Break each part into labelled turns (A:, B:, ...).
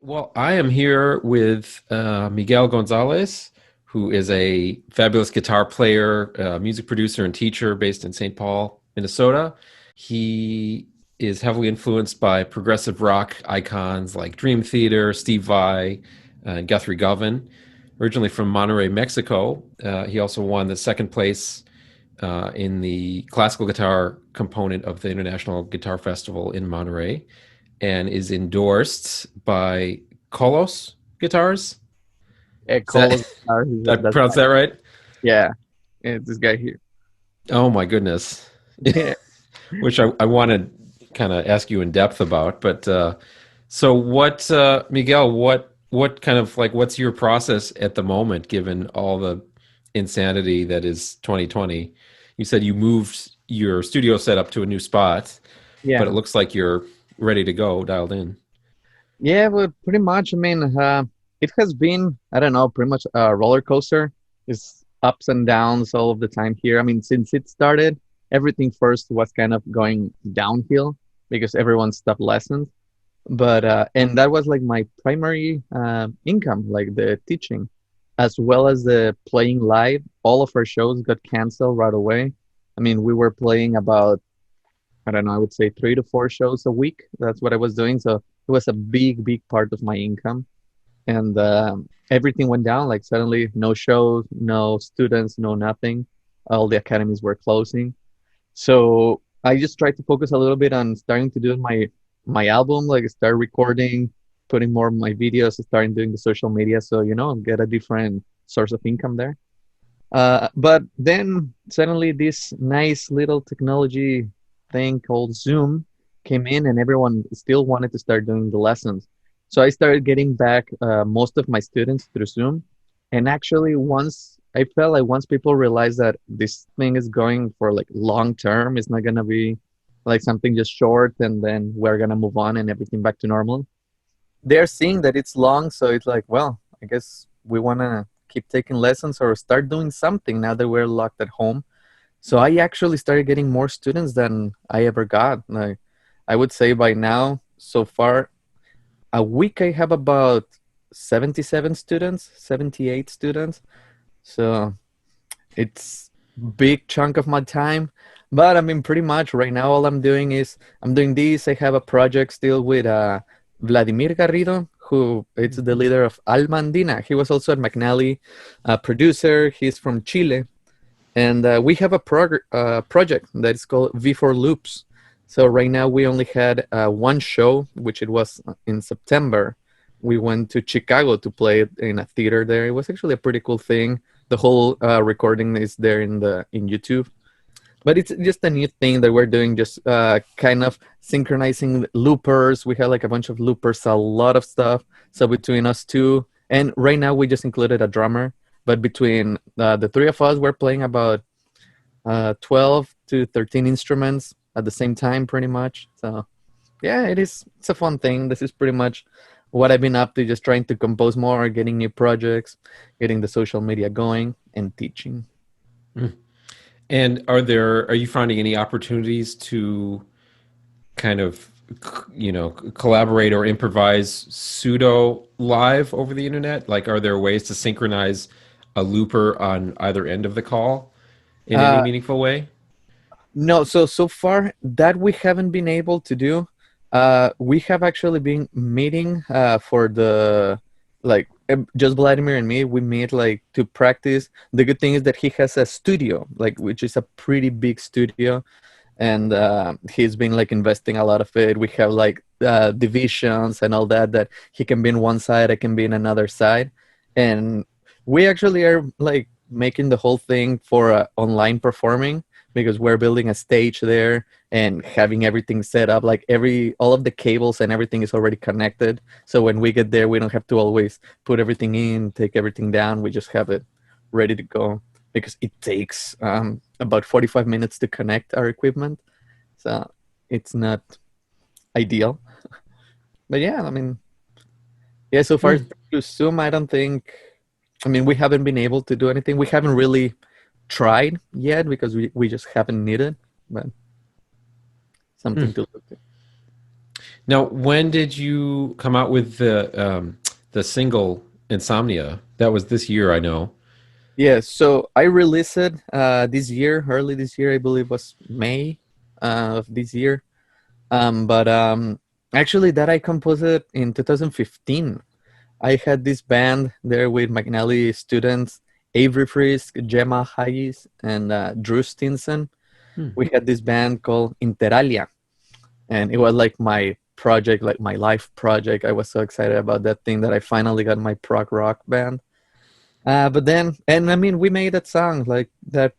A: Well, I am here with Miguel Gonzalez, who is a fabulous guitar player, music producer, and teacher based in St. Paul, Minnesota. He is heavily influenced by progressive rock icons like Dream Theater, Steve Vai, and Guthrie Govan. Originally from Monterrey, Mexico, he also won the second place in the classical guitar component of the International Guitar Festival in Monterey, and is endorsed by Coloss guitars. Is that,
B: Coloss guitar.
A: did I
B: That's
A: pronounce that right?
B: yeah, it's this guy here.
A: Oh my goodness.
B: Yeah.
A: Which I want to kind of ask you in depth about. But so what, Miguel, what kind of like, what's your process at the moment, given all the insanity that is 2020? You said you moved your studio setup to a new spot, but it
B: Yeah,
A: looks like you're ready to go, dialed in.
B: yeah, but pretty much. I mean, it has been, I don't know, pretty much a roller coaster. It's ups and downs all of the time here. I mean, since it started, everything first was kind of going downhill because everyone stopped lessons. But and that was like my primary income, like the teaching, as well as the playing live. All of our shows got canceled right away. I mean, we were playing about, I don't know, I would say 3 to 4 shows a week. That's what I was doing. So it was a big part of my income. And everything went down. Like suddenly, no shows, no students, no nothing. All the academies were closing. So I just tried to focus a little bit on starting to do my album, like start recording, putting more of my videos, starting doing the social media. So, get a different source of income there. But then suddenly this nice little technology thing called Zoom came in, and everyone still wanted to start doing the lessons. So I started getting back most of my students through Zoom. And actually, once people realize that this thing is going for like long term, it's not gonna be like something just short and then we're gonna move on and everything back to normal. They're seeing that it's long, so it's like, well, I guess we wanna keep taking lessons or start doing something now that we're locked at home. So I actually started getting more students than I ever got. Like, I would say by now, so far, a week I have about 77 students, 78 students. So it's big chunk of my time. But I mean, pretty much right now, all I'm doing is I'm doing this. I have a project still with Vladimir Garrido, who is the
A: Mhm.
B: leader of Alma Andina. He was also at McNally, a producer. He's from Chile. And we have a project that is called V4 Loops. So right now we only had one show, which it was in September. We went to Chicago to play it in a theater there. It was actually a pretty cool thing. The whole recording is there in YouTube. But it's just a new thing that we're doing, just kind of synchronizing loopers. We had like a bunch of loopers, a lot of stuff. So between us two, and right now we just included a drummer. But between the three of us, we're playing about 12 to 13 instruments at the same time, pretty much. So yeah, it's a fun thing. This is pretty much what I've been up to, just trying to compose more, getting new projects, getting the social media going, and teaching.
A: Mm. And are you finding any opportunities to kind of, collaborate or improvise pseudo live over the internet? Like, are there ways to synchronize a looper on either end of the call in any
B: Uh,
A: meaningful way?
B: no, so far that we haven't been able to do. We have actually been meeting for the just Vladimir and me. We meet like to practice. The good thing is that he has a studio, like which is a pretty big studio, and he's been like investing a lot of it. We have like divisions and all that he can be in one side, I can be in another side, and we actually are like making the whole thing for online performing because we're building a stage there and having everything set up, like every all of the cables and everything is already connected, so when we get there we don't have to always put everything in, take everything down. We just have it ready to go because it takes about 45 minutes to connect our equipment. So it's not ideal. But yeah, I mean, yeah, so far
A: Hmm.
B: through Zoom, I don't think, I mean, we haven't been able to do anything. We haven't really tried yet because we just haven't needed, but
A: Hmm.
B: something to look at.
A: Now, when did you come out with the single Insomnia? That was this year, I know.
B: Yeah, so I released it this year, early this year, I believe was May of this year. But actually, that I composed it in 2015. I had this band there with McNally students, Avery Frisk, Gemma Hayes, and Drew Stinson.
A: Hmm.
B: We had this band called Interalia, and it was like my project, like my life project. I was so excited about that thing that I finally got my prog rock band. But then, and I mean, we made that song like that.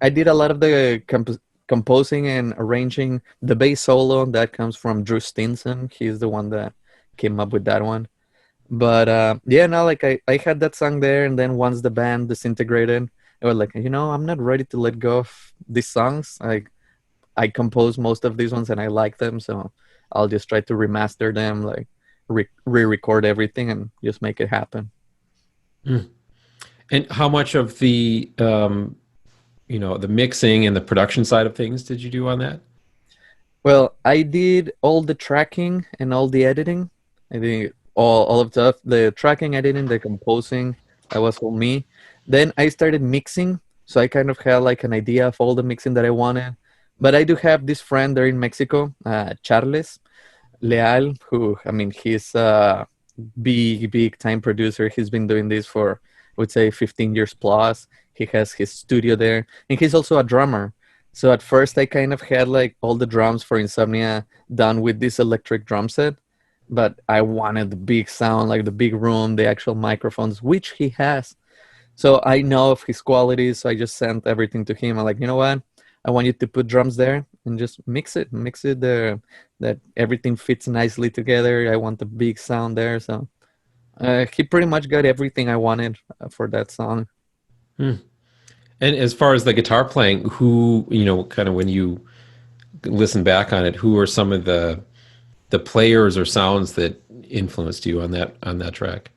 B: I did a lot of the composing and arranging. The bass solo that comes from Drew Stinson. He's the one that came up with that one. But yeah, no, like I had that song there, and then once the band disintegrated, I was like, I'm not ready to let go of these songs. I composed most of these ones, and I like them, so I'll just try to remaster them, like re-record everything, and just make it happen.
A: Hmm. And how much of the the mixing and the production side of things did you do on that?
B: Well, I did all the tracking and all the editing. I did all of the tracking, editing, the composing. That was all me. Then I started mixing, so I kind of had like an idea of all the mixing that I wanted. But I do have this friend there in Mexico, Charles Leal, who I mean he's a big time producer. He's been doing this for I would say 15 years plus. He has his studio there, and he's also a drummer. So at first I kind of had like all the drums for Insomnia done with this electric drum set, but I wanted the big sound, like the big room, the actual microphones, which he has. So I know of his qualities. So I just sent everything to him. I'm like, you know what? I want you to put drums there and just mix it there, that everything fits nicely together. I want the big sound there. So he pretty much got everything I wanted for that song.
A: Hmm. And as far as the guitar playing, who, kind of when you listen back on it, who are some of the players or sounds that influenced you on that track?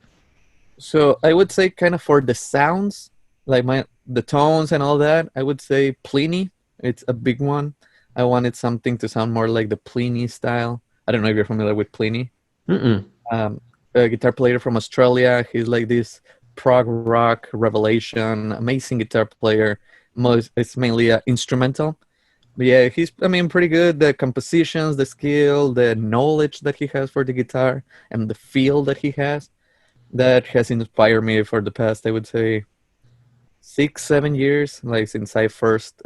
B: So I would say kind of for the sounds, like the tones and all that, I would say Pliny. It's a big one. I wanted something to sound more like the Pliny style. I don't know if you're familiar with Pliny.
A: Mm-mm.
B: Um, a guitar player from Australia. He's like this prog rock revelation, amazing guitar player. It's mainly instrumental. But yeah, he's I mean pretty good. The compositions, the skill, the knowledge that he has for the guitar, and the feel that he has that has inspired me for the past, I would say, 6 7 years, like since I first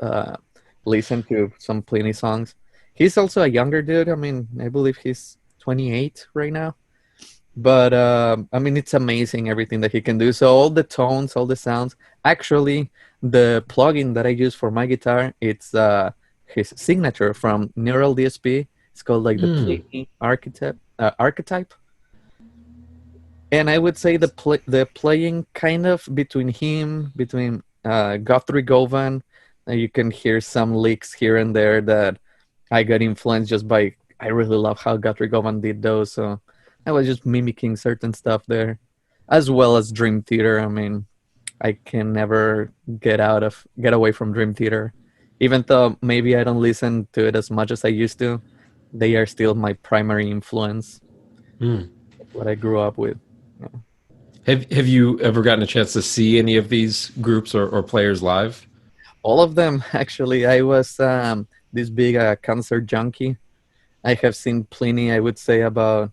B: listened to some Pliny songs. He's also a younger dude. I mean, I believe he's 28 right now. But I mean, it's amazing everything that he can do. So all the tones, all the sounds. Actually, the plugin that I use for my guitar, it's his signature from Neural DSP. It's called like the
A: Mm.
B: Pliny archetype. And I would say the playing kind of between him, between Guthrie Govan, you can hear some licks here and there that I got influenced just by. I really love how Guthrie Govan did those, so I was just mimicking certain stuff there, as well as Dream Theater. I mean, I can never get away from Dream Theater, even though maybe I don't listen to it as much as I used to. They are still my primary influence.
A: Mm.
B: That's what I grew up with. Yeah.
A: Have you ever gotten a chance to see any of these groups or players live?
B: All of them, actually. I was this big concert junkie. I have seen Pliny, I would say, about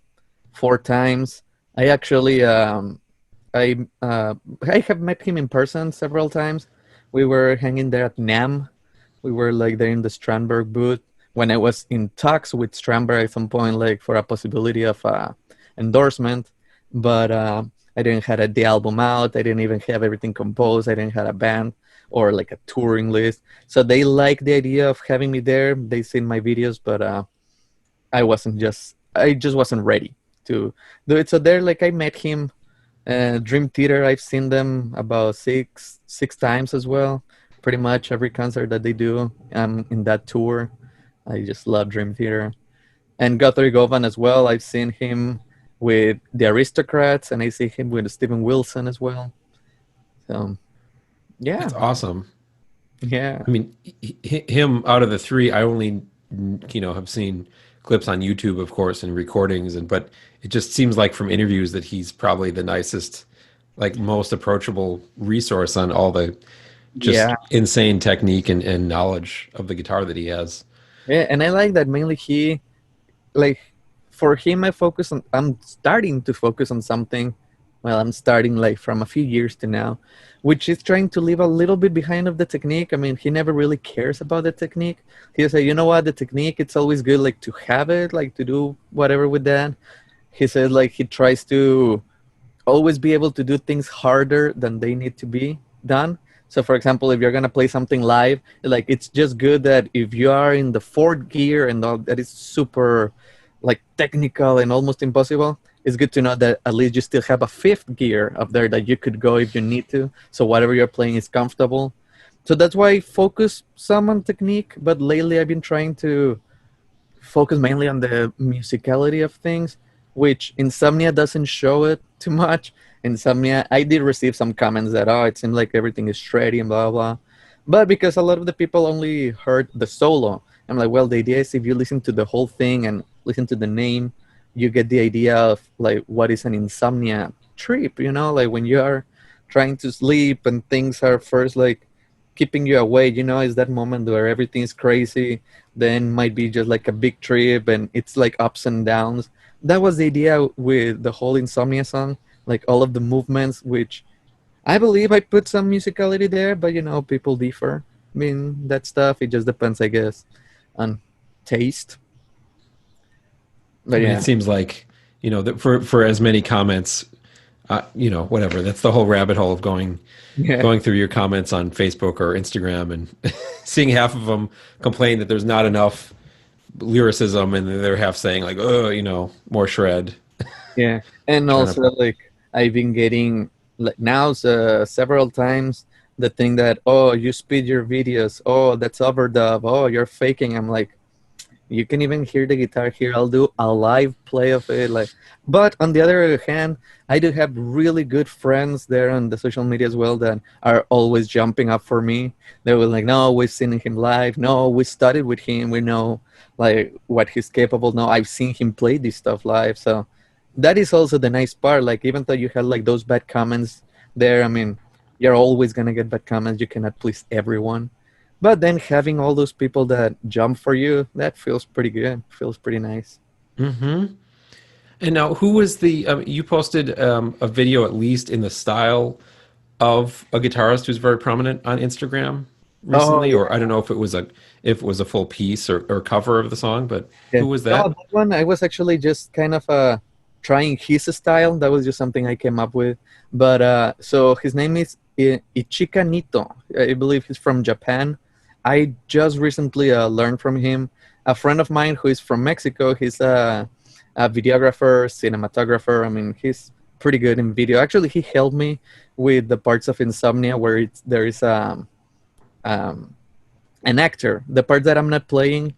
B: 4 times. I actually, I, uh, I have met him in person several times. We were hanging there at NAM. We were like there in the Strandberg booth when I was in talks with Strandberg at some point, like for a possibility of endorsement. But I didn't have the album out. I didn't even have everything composed. I didn't have a band or like a touring list. So they liked the idea of having me there. They seen my videos, but I just wasn't ready to do it. So there, like I met him. Dream Theater, I've seen them about six times as well. Pretty much every concert that they do, I'm in that tour. I just love Dream Theater. And Guthrie Govan as well. I've seen him with the Aristocrats, and I see him with Steven Wilson as well. So yeah,
A: That's awesome.
B: yeah.
A: I mean, him out of the three, I only have seen clips on YouTube, of course, and recordings, and but it just seems like from interviews that he's probably the nicest, like most approachable resource on all the just
B: Yeah.
A: insane technique and knowledge of the guitar that he has.
B: Yeah, and I like that mainly he like for him I'm starting to focus on something. Well, I'm starting like from a few years to now, which is trying to leave a little bit behind of the technique. I mean, he never really cares about the technique. He'll say, you know what, the technique, it's always good like to have it, like to do whatever with that. He says like he tries to always be able to do things harder than they need to be done. So, for example, if you're gonna play something live, like it's just good that if you are in the fourth gear and all that is super, like technical and almost impossible, it's good to know that at least you still have a fifth gear up there that you could go if you need to. So whatever you're playing is comfortable. So that's why I focus some on technique, but lately I've been trying to focus mainly on the musicality of things, which Insomnia doesn't show it too much. Insomnia, I did receive some comments that, oh, it seems like everything is shreddy and blah, blah. But because a lot of the people only heard the solo, I'm like, well, the idea is if you listen to the whole thing and listen to the name, you get the idea of like what is an insomnia trip, like when you are trying to sleep and things are first like keeping you awake, is that moment where everything is crazy, then might be just like a big trip and it's like ups and downs. That was the idea with the whole Insomnia song, like all of the movements, which I believe I put some musicality there, but people differ. I mean, that stuff, it just depends, I guess, on taste.
A: I
B: But
A: mean, it
B: yeah.
A: seems like that for as many comments, whatever. That's the whole rabbit hole of going
B: Yeah.
A: going through your comments on Facebook or Instagram and seeing half of them complain that there's not enough lyricism, and they're half saying like, oh, more shred.
B: Yeah. And
A: Trying
B: also,
A: to,
B: like, I've been getting, like, now several times the thing that, oh, you speed your videos. Oh, that's overdub. Oh, you're faking. I'm like, you can even hear the guitar here. I'll do a live play of it. Like, but on the other hand, I do have really good friends there on the social media as well that are always jumping up for me. They were like, "No, we've seen him live. No, we studied with him. We know like what he's capable. No, I've seen him play this stuff live." So that is also the nice part. Like, even though you had like those bad comments there, I mean, you're always gonna get bad comments. You cannot please everyone. But then having all those people that jump for you, that feels pretty good. Feels pretty nice.
A: mm-hmm. And now, who was the? You posted a video, at least in the style of a guitarist who's very prominent on Instagram
B: Oh
A: recently, or I
B: yeah,
A: don't know if it was a full piece or cover of the song, but
B: yeah.
A: who was
B: No,
A: that?
B: that one I was actually just kind of trying his style. That was just something I came up with. But so his name is Ichika Nito. I believe he's from Japan. I just recently learned from him. A friend of mine who is from Mexico. He's a videographer, cinematographer. I mean, he's pretty good in video. Actually, he helped me with the parts of Insomnia where there is um, an actor. The part that I'm not playing,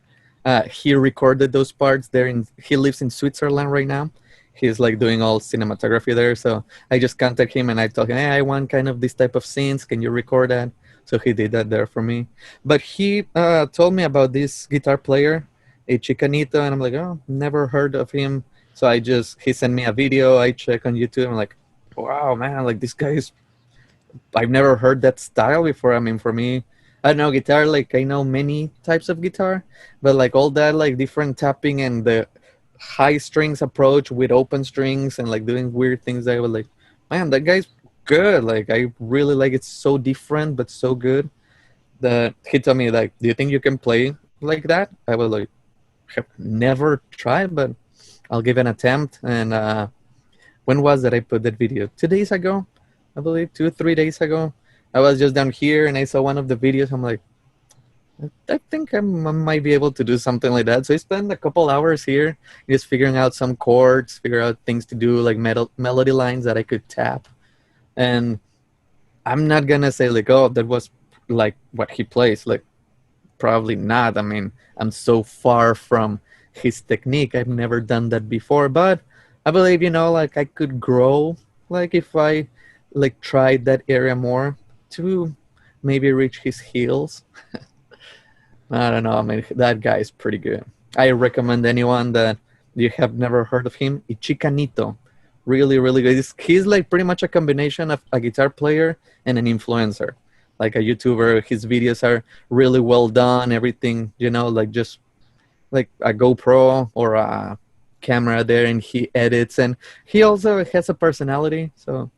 B: he recorded those parts there. He lives in Switzerland right now. He's like doing all cinematography there. So I just contact him and I told him, hey, I want kind of this type of scenes. Can you record that? So he did that there for me. But he told me about this guitar player, a Chicanito, and I'm like, oh, never heard of him. So he sent me a video. I check on YouTube. I'm like, wow, man, like this guy is, I've never heard that style before. I mean, for me, I don't know guitar. Like I know many types of guitar, but like all that, like different tapping and the high strings approach with open strings and like doing weird things. I was like, man, that guy's good. Like I really like it's so different but so good that he told me like, do you think you can play like that? I was like, have never tried, but I'll give an attempt. And when was that I put that video? 2 days ago, I believe, 3 days ago. I was just down here and I saw one of the videos. I'm like, I think I might be able to do something like that. So I spent a couple hours here just figuring out some chords, figure out things to do, like melody lines that I could tap. And I'm not gonna say like, oh, that was like what he plays. Like, probably not. I mean, I'm so far from his technique. I've never done that before, but I believe, like I could grow, like if I like tried that area more to maybe reach his heels. I don't know. I mean, that guy is pretty good. I recommend anyone that you have never heard of him. Ichikanito. Really, really good. He's like pretty much a combination of a guitar player and an influencer, like a YouTuber. His videos are really well done. Everything, like just like a GoPro or a camera there, and he edits. And he also has a personality. So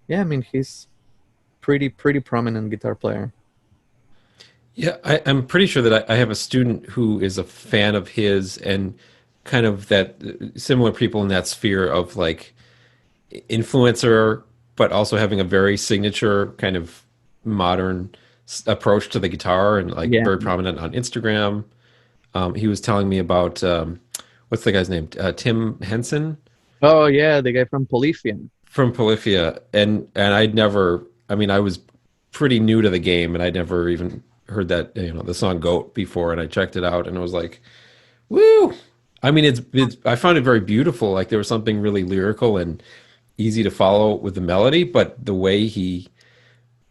B: yeah, I mean, he's pretty prominent guitar player.
A: Yeah, I'm pretty sure that I have a student who is a fan of his and kind of that similar people in that sphere of like influencer, but also having a very signature kind of modern approach to the guitar and like
B: Yeah.
A: very prominent on Instagram. He was telling me about what's the guy's name? Tim Henson
B: Oh yeah, the guy from Polyphia.
A: from Polyphia, and I'd never. I mean, I was pretty new to the game, and I'd never even heard that the song "Goat" before, and I checked it out, and it was like, woo! I mean, it's I found it very beautiful. Like there was something really lyrical and easy to follow with the melody, but the way he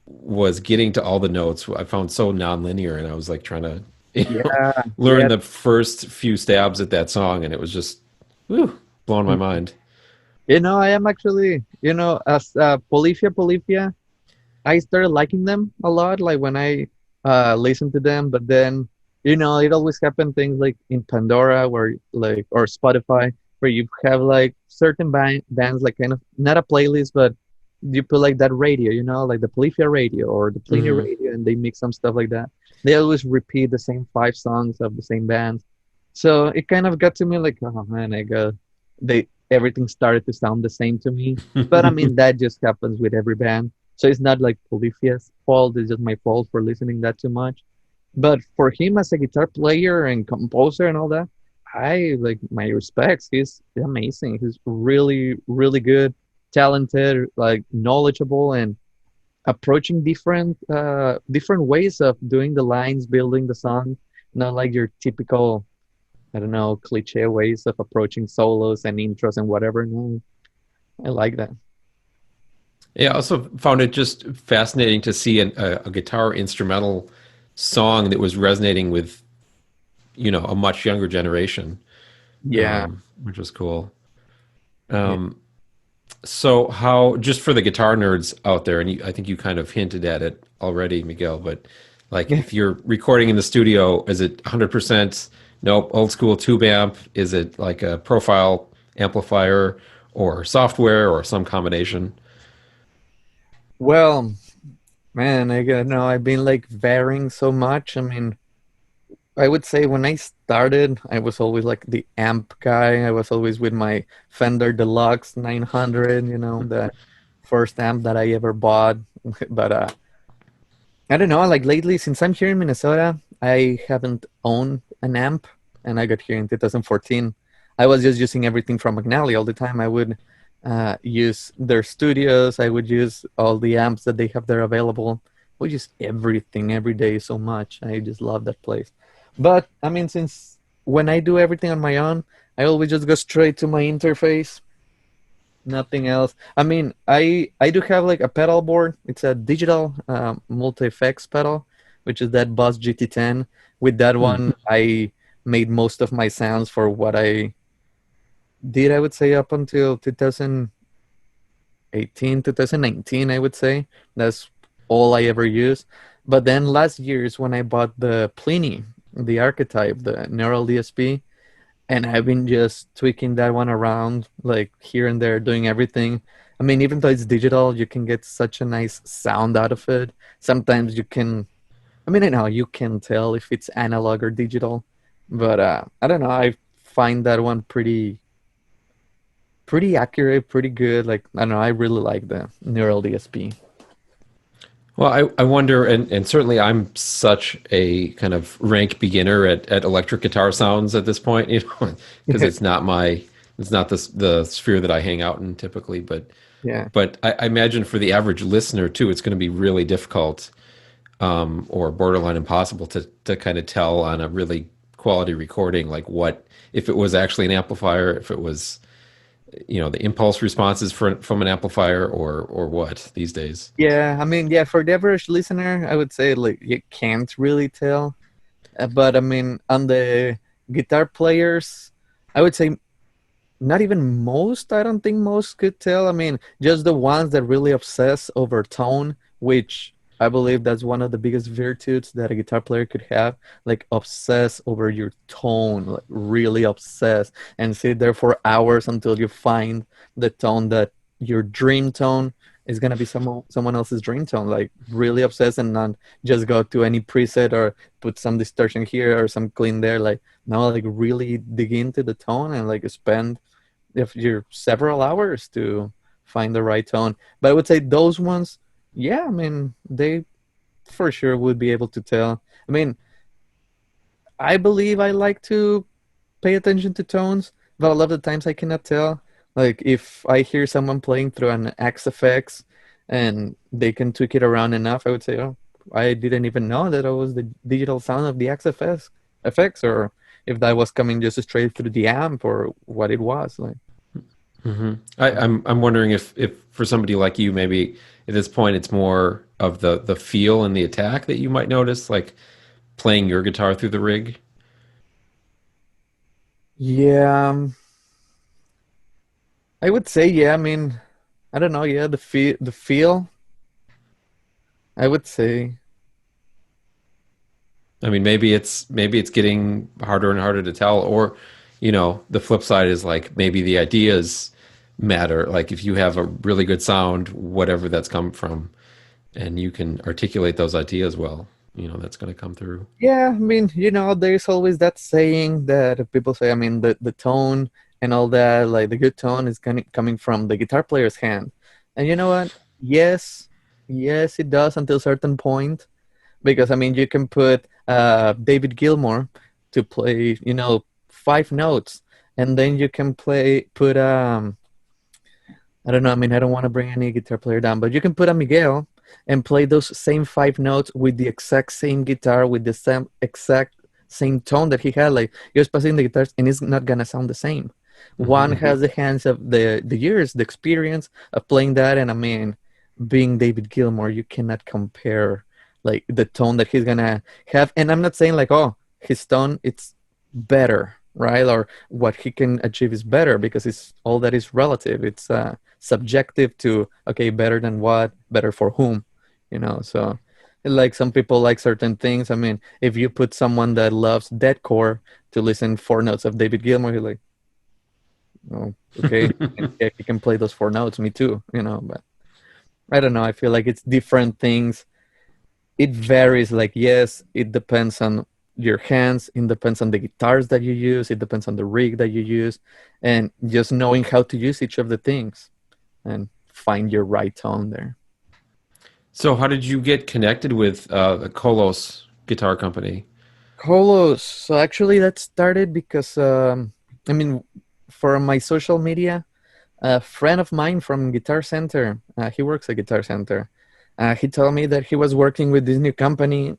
A: was getting to all the notes, I found so nonlinear, and I was like trying to,
B: Yeah,
A: learn
B: yeah.
A: the first few stabs at that song, and it was just, woo, blowing my mind.
B: I am actually, as Polyphia, I started liking them a lot, like when I listened to them. But then, it always happened things like in Pandora, where like or Spotify, where you have like certain bands, like kind of not a playlist, but you put like that radio, like the Polyphia radio or the Pliny
A: Hmm.
B: radio, and they mix some stuff like that. They always repeat the same five songs of the same bands. So it kind of got to me like, oh man, everything started to sound the same to me. But I mean, that just happens with every band. So it's not like Polyphia's fault, it's just my fault for listening that too much. But for him as a guitar player and composer and all that, I like my respects. He's amazing. He's really, really good, talented, like knowledgeable, and approaching different ways of doing the lines, building the song, not like your typical, I don't know, cliche ways of approaching solos and intros and whatever. No, I like that.
A: Yeah, I also found it just fascinating to see a guitar instrumental song that was resonating with, a much younger generation,
B: Yeah.
A: which was cool.
B: Yeah.
A: So how, just for the guitar nerds out there, and I think you kind of hinted at it already, Miguel, but like
B: Yeah.
A: if you're recording in the studio, is it 100%, nope, old school tube amp? Is it like a profile amplifier or software or some combination?
B: Well, man, I got no. I've been like varying so much. I mean, I would say when I started, I was always like the amp guy. I was always with my Fender Deluxe 900, the first amp that I ever bought. But I don't know, like lately, since I'm here in Minnesota, I haven't owned an amp, and I got here in 2014. I was just using everything from McNally all the time. I would use their studios. I would use all the amps that they have there available. I would use everything every day so much. I just love that place. But I mean, since when I do everything on my own, I always just go straight to my interface, nothing else. I mean, I do have like a pedal board. It's a digital multi effects pedal, which is that Boss GT10. With that
A: Hmm.
B: one, I made most of my sounds for what I did. I would say up until 2018, 2019. I would say that's all I ever used. But then last year is when I bought the Pliny, the archetype, the Neural DSP, and I've been just tweaking that one around, like here and there, doing everything. I mean, even though it's digital, you can get such a nice sound out of it. Sometimes you can, I mean, I know you can tell if it's analog or digital, but I don't know. I find that one pretty accurate, pretty good. Like, I don't know. I really like the Neural DSP.
A: Well, I wonder, and certainly I'm such a kind of rank beginner at electric guitar sounds at this point, because it's not the sphere that I hang out in typically. But
B: Yeah.
A: I imagine for the average listener too, it's going to be really difficult, or borderline impossible to kind of tell on a really quality recording, like what if it was actually an amplifier, if it was, the impulse responses from an amplifier or what these days.
B: Yeah. I mean, yeah, for the average listener, I would say like you can't really tell. But I mean, on the guitar players, I would say not even most. I don't think most could tell. I mean, just the ones that really obsess over tone, which I believe that's one of the biggest virtues that a guitar player could have, like obsess over your tone, like really obsess and sit there for hours until you find the tone that your dream tone is gonna be someone else's dream tone. Like really obsess and not just go to any preset or put some distortion here or some clean there. Like now, like really dig into the tone and like spend if you're several hours to find the right tone. But I would say those ones, yeah, I mean, they for sure would be able to tell. I mean, I believe I like to pay attention to tones, but a lot of the times I cannot tell. Like if I hear someone playing through an XFX and they can tweak it around enough, I would say, oh, I didn't even know that it was the digital sound of the XFX effects, or if that was coming just straight through the amp, or what it was like.
A: I'm wondering if for somebody like you, maybe at this point it's more of the feel and the attack that you might notice, like playing your guitar through the rig.
B: Yeah, I would say yeah. I mean, I don't know. Yeah, the feel. I would say
A: I mean, maybe it's getting harder and harder to tell, or the flip side is like maybe the ideas matter. Like if you have a really good sound, whatever that's come from, and you can articulate those ideas well, that's going to come through.
B: yeah. I mean, there's always that saying that people say. I mean, the tone and all that, like the good tone is coming from the guitar player's hand. And you know what? Yes, yes, it does until a certain point. Because I mean, you can put David Gilmour to play, 5 notes, and then you can put I don't know. I mean, I don't want to bring any guitar player down, but you can put a Miguel and play those same 5 notes with the exact same guitar, with the same exact same tone that he had. Like you're passing the guitars, and it's not gonna sound the same. One
A: Hmm.
B: has the hands of the years, the experience of playing that, and I mean, being David Gilmour, you cannot compare like the tone that he's gonna have. And I'm not saying like, oh, his tone it's better, right? Or what he can achieve is better, because it's all that is relative. It's subjective to, okay, better than what, better for whom, so like some people like certain things. I mean, if you put someone that loves deathcore to listen 4 notes of David Gilmour, he's like, oh, okay, yeah, he can play those 4 notes, me too, but I don't know, I feel like it's different things. It varies. Like, yes, it depends on your hands, it depends on the guitars that you use, it depends on the rig that you use, and just knowing how to use each of the things and find your right tone there.
A: So, how did you get connected with the Coloss guitar company?
B: Coloss. So actually, that started because I mean, for my social media, a friend of mine from Guitar Center, he works at Guitar Center. He told me that he was working with this new company,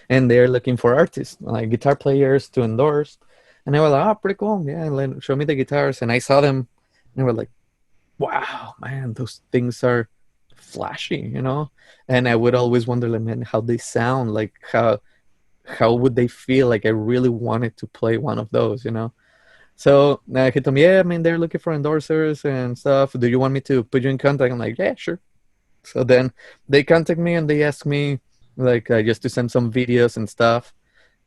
B: and they're looking for artists, like guitar players to endorse. And I was like, oh, pretty cool. Yeah, show me the guitars. And I saw them, and I was like, wow, man, those things are flashy, And I would always wonder, like, man, how they sound, like how would they feel? Like I really wanted to play one of those. So he told me, yeah, I mean, they're looking for endorsers and stuff. Do you want me to put you in contact? I'm like, yeah, sure. So then they contact me and they ask me like just to send some videos and stuff.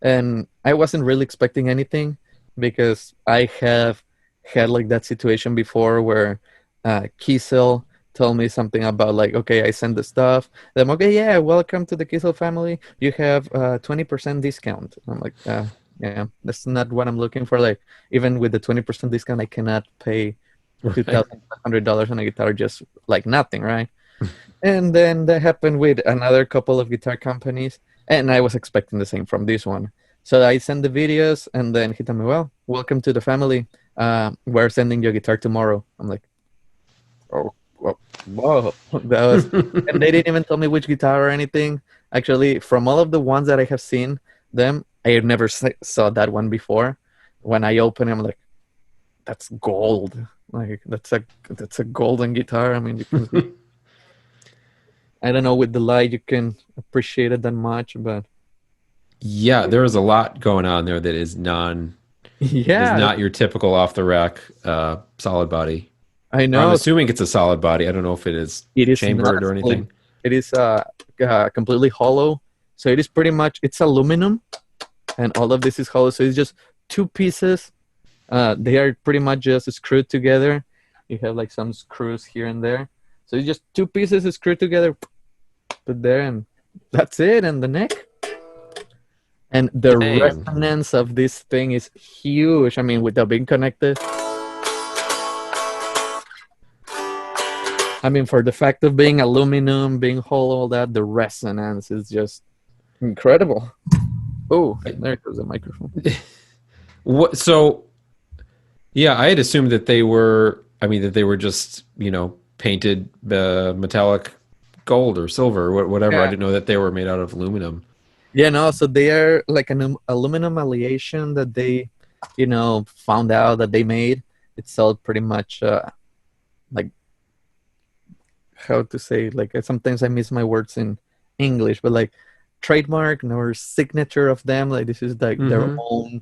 B: And I wasn't really expecting anything, because I have had like that situation before where Kiesel told me something about like, okay, I send the stuff. Then okay, yeah, welcome to the Kiesel family. You have 20% discount. I'm like, yeah, that's not what I'm looking for. Like even with the 20% discount, I cannot pay
A: Right.
B: $2,500 on a guitar just like nothing, right? And then that happened with another couple of guitar companies, and I was expecting the same from this one. So I sent the videos, and then he told me, "Well, welcome to the family. We're sending your guitar tomorrow." I'm like, "Oh, whoa!" That was, and they didn't even tell me which guitar or anything. Actually, from all of the ones that I have seen them, I have never saw that one before. When I open, it, I'm like, "That's gold! Like that's a golden guitar." I mean, you can I don't know, with the light you can appreciate it that much, but
A: Yeah, there is a lot going on there that is non. It is
B: Yeah,
A: not your typical off the rack solid body.
B: I
A: Or I'm
B: know.
A: assuming it's a solid body. I don't know if it is
B: It is not
A: chambered
B: a
A: or
B: solid.
A: anything.
B: It is completely hollow. So it is pretty much it's aluminum, and all of this is hollow. So it's just two pieces. They are pretty much just screwed together. You have like some screws here and there. So it's just two pieces screwed together, put there, and that's it. And the neck. And the
A: Dang.
B: resonance of this thing is huge. I mean, without being connected, I mean, for the fact of being aluminum, being hollow, all that, the resonance is just incredible. Oh, there goes the microphone.
A: What? So yeah, I had assumed that they were. I mean, that they were just painted metallic gold or silver or whatever. I
B: Yeah.
A: didn't know that they were made out of aluminum.
B: Yeah, no, so they are like an aluminum alliation that they, found out that they made. It's all pretty much like how to say, like sometimes I miss my words in English, but like trademark or signature of them, like this is like their
A: Mm-hmm.
B: own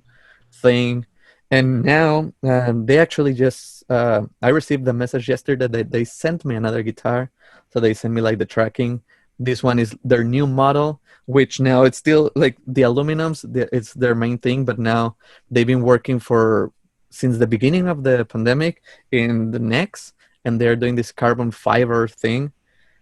B: thing. And now they actually just I received the message yesterday that they sent me another guitar. So they sent me like the tracking. This one is their new model, which now it's still like the aluminums, it's their main thing, but now they've been working for since the beginning of the pandemic in the necks, and they're doing this carbon fiber thing.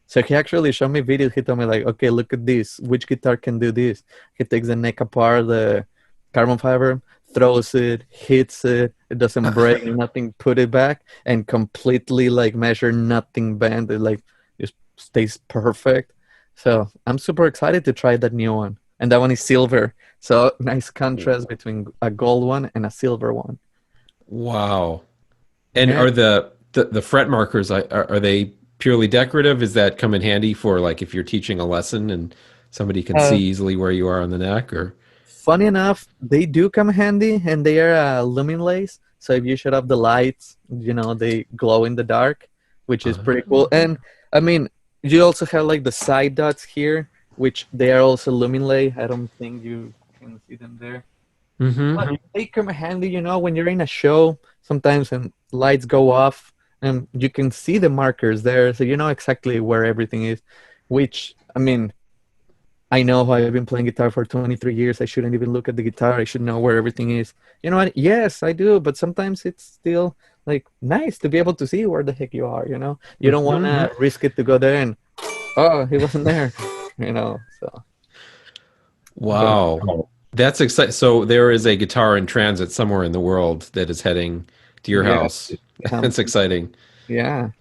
B: So he actually showed me videos. He told me like, okay, look at this. Which guitar can do this? He takes the neck apart, the carbon fiber, throws it, hits it. It doesn't break, nothing. Put it back and completely like measure, nothing bent. It like just stays perfect. So I'm super excited to try that new one. And that one is silver. So nice contrast between a gold one and a silver one.
A: Wow. And
B: Yeah.
A: are the fret markers are they purely decorative? Is that come in handy for like if you're teaching a lesson and somebody can see
B: Uh,
A: easily where you are on the neck or
B: Funny enough, they do come handy, and they are luminlays. So if you shut off the lights, they glow in the dark, which is pretty cool. And I mean, you also have like the side dots here, which they are also luminlay. I don't think you can see them there. But
A: mm-hmm.
B: they come handy, when you're in a show sometimes and lights go off and you can see the markers there, so you know exactly where everything is. Which I mean, I know I've been playing guitar for 23 years. I shouldn't even look at the guitar. I should know where everything is. You know what? Yes, I do. But sometimes it's still like nice to be able to see where the heck you are. You don't want
A: Mm-hmm.
B: to risk it to go there and, oh, he wasn't there. So, but
A: Wow. That's exciting. So there is a guitar in transit somewhere in the world that is heading to your
B: yeah,
A: house.
B: um,
A: That's exciting.
B: yeah,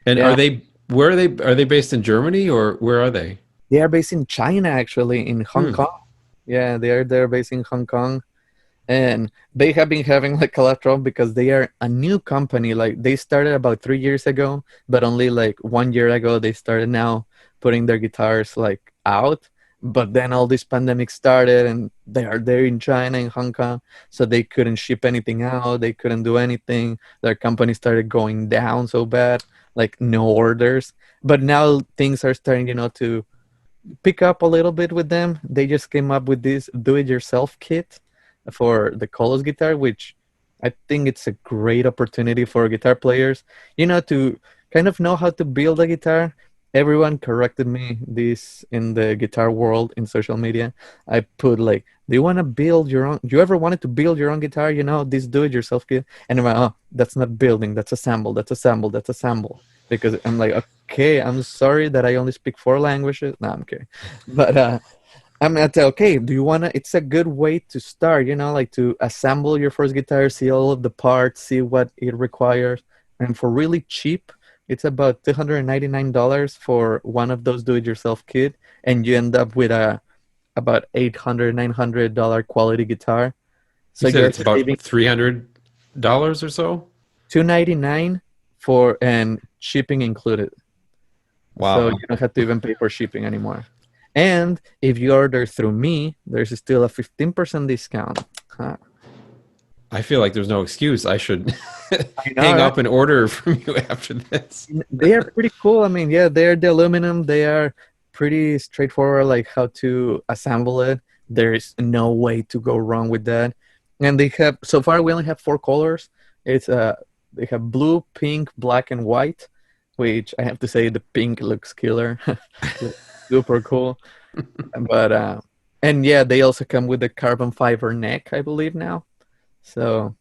A: And
B: yeah.
A: where are they based in Germany or where are they?
B: They are based in China, actually, in Hong
A: Hmm.
B: Kong. Yeah, they're based in Hong Kong. And they have been having like a lot of trouble because they are a new company. Like they started about 3 years ago, but only like 1 year ago they started now putting their guitars like out. But then all this pandemic started, and they are there in China, in Hong Kong, so they couldn't ship anything out. They couldn't do anything. Their company started going down so bad, like no orders. But now things are starting, to pick up a little bit with them. They just came up with this do-it-yourself kit for the Coloss guitar, which I think it's a great opportunity for guitar players, to kind of know how to build a guitar. Everyone corrected me this in the guitar world in social media. I put like, do you want to build your own? Do you ever wanted to build your own guitar? This do-it-yourself kit, and I'm like, oh, that's not building. That's assemble. That's assemble. That's assemble. Because I'm like, okay, I'm sorry that I only speak 4 languages. No, I'm kidding. But I'm gonna tell, okay, do you wanna? It's a good way to start, like to assemble your first guitar, see all of the parts, see what it requires, and for really cheap, it's about $299 for one of those do-it-yourself kit, and you end up with a about $800-900 quality guitar.
A: You
B: So
A: said
B: you're
A: it's about
B: saving
A: $300 or so?
B: $299 for and shipping included. So
A: Wow.
B: you don't have to even pay for shipping anymore. And if you order through me, there's still a 15% discount. Huh.
A: I feel like there's no excuse. I should
B: I know,
A: hang
B: right?
A: up and order from you after this.
B: They are pretty cool. I mean, yeah, they're the aluminum. They are pretty straightforward, like how to assemble it. There is no way to go wrong with that. And they have, so far we only have four colors. It's they have blue, pink, black, and white, which I have to say the pink looks killer. Looks super cool. But and yeah, they also come with the carbon fiber neck, I believe now. So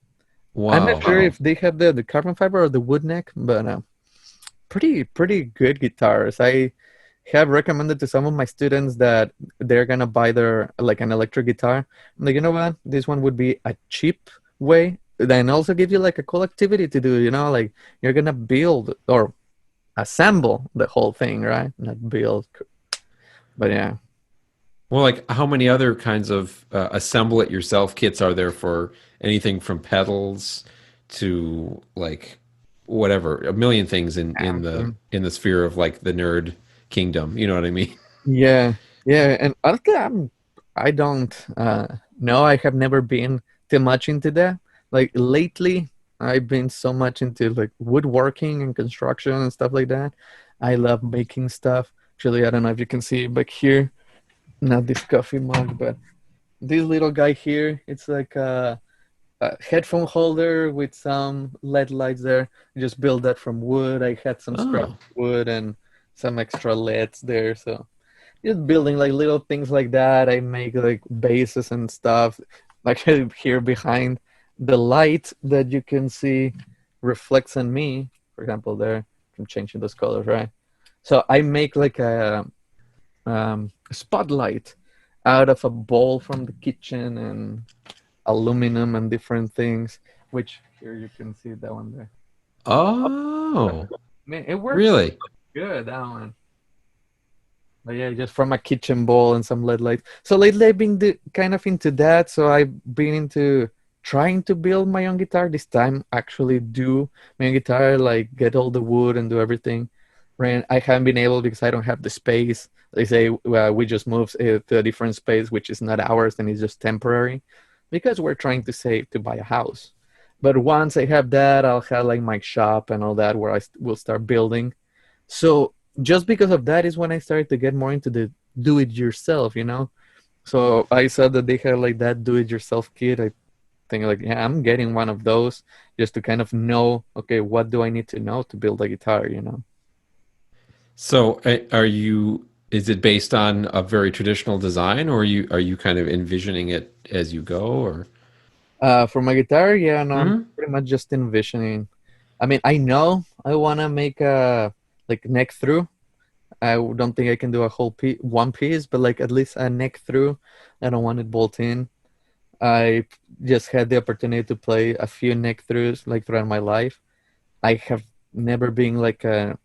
B: I'm not
A: Wow.
B: sure if they have the carbon fiber or the wood neck, but pretty good guitars. I have recommended to some of my students that they're gonna buy their like an electric guitar. I'm like, you know what? This one would be a cheap way, then also give you like a cool activity to do. You know, like you're gonna build or assemble the whole thing, right? Not build, but yeah.
A: Well, like how many other kinds of assemble it yourself kits are there for anything from pedals to like whatever, a million things in the sphere of like the nerd kingdom. You know what I mean?
B: Yeah, yeah, and honestly, I don't know. I have never been too much into that. Like lately, I've been so much into like woodworking and construction and stuff like that. I love making stuff. Actually, I don't know if you can see back here, not this coffee mug, but this little guy here. It's like a headphone holder with some LED lights there. I just built that from wood. I had some scrap
A: Oh,
B: wood and some extra LEDs there, so just building like little things like that. I make like bases and stuff. Like here behind the light that you can see reflects on me. For example, there I'm changing those colors, right? So I make like a spotlight out of a bowl from the kitchen and aluminum and different things. Which here you can see that one there.
A: oh,
B: Man, it works
A: really?
B: good. That one. But yeah, just from a kitchen bowl and some LED lights. So lately I've been kind of into that. So I've been into trying to build my own guitar. This time actually do my own guitar, like get all the wood and do everything. Right? I haven't been able because I don't have the space. They say we just moved to a different space, which is not ours and it's just temporary because we're trying to save to buy a house. But once I have that, I'll have like my shop and all that where will start building. So just because of that is when I started to get more into the do it yourself, you know? So I saw that they had like that do it yourself kit. I think like, yeah, I'm getting one of those just to kind of know, okay, what do I need to know to build a guitar, you know?
A: So are you? Is it based on a very traditional design, or are you kind of envisioning it as you go, or?
B: For my guitar, yeah, no, I'm
A: Hmm.
B: pretty much just envisioning. I mean, I know I want to make a like neck through. I don't think I can do a whole one piece, but like at least a neck through. I don't want it bolt in. I just had the opportunity to play a few neck throughs like throughout my life. I have never been like a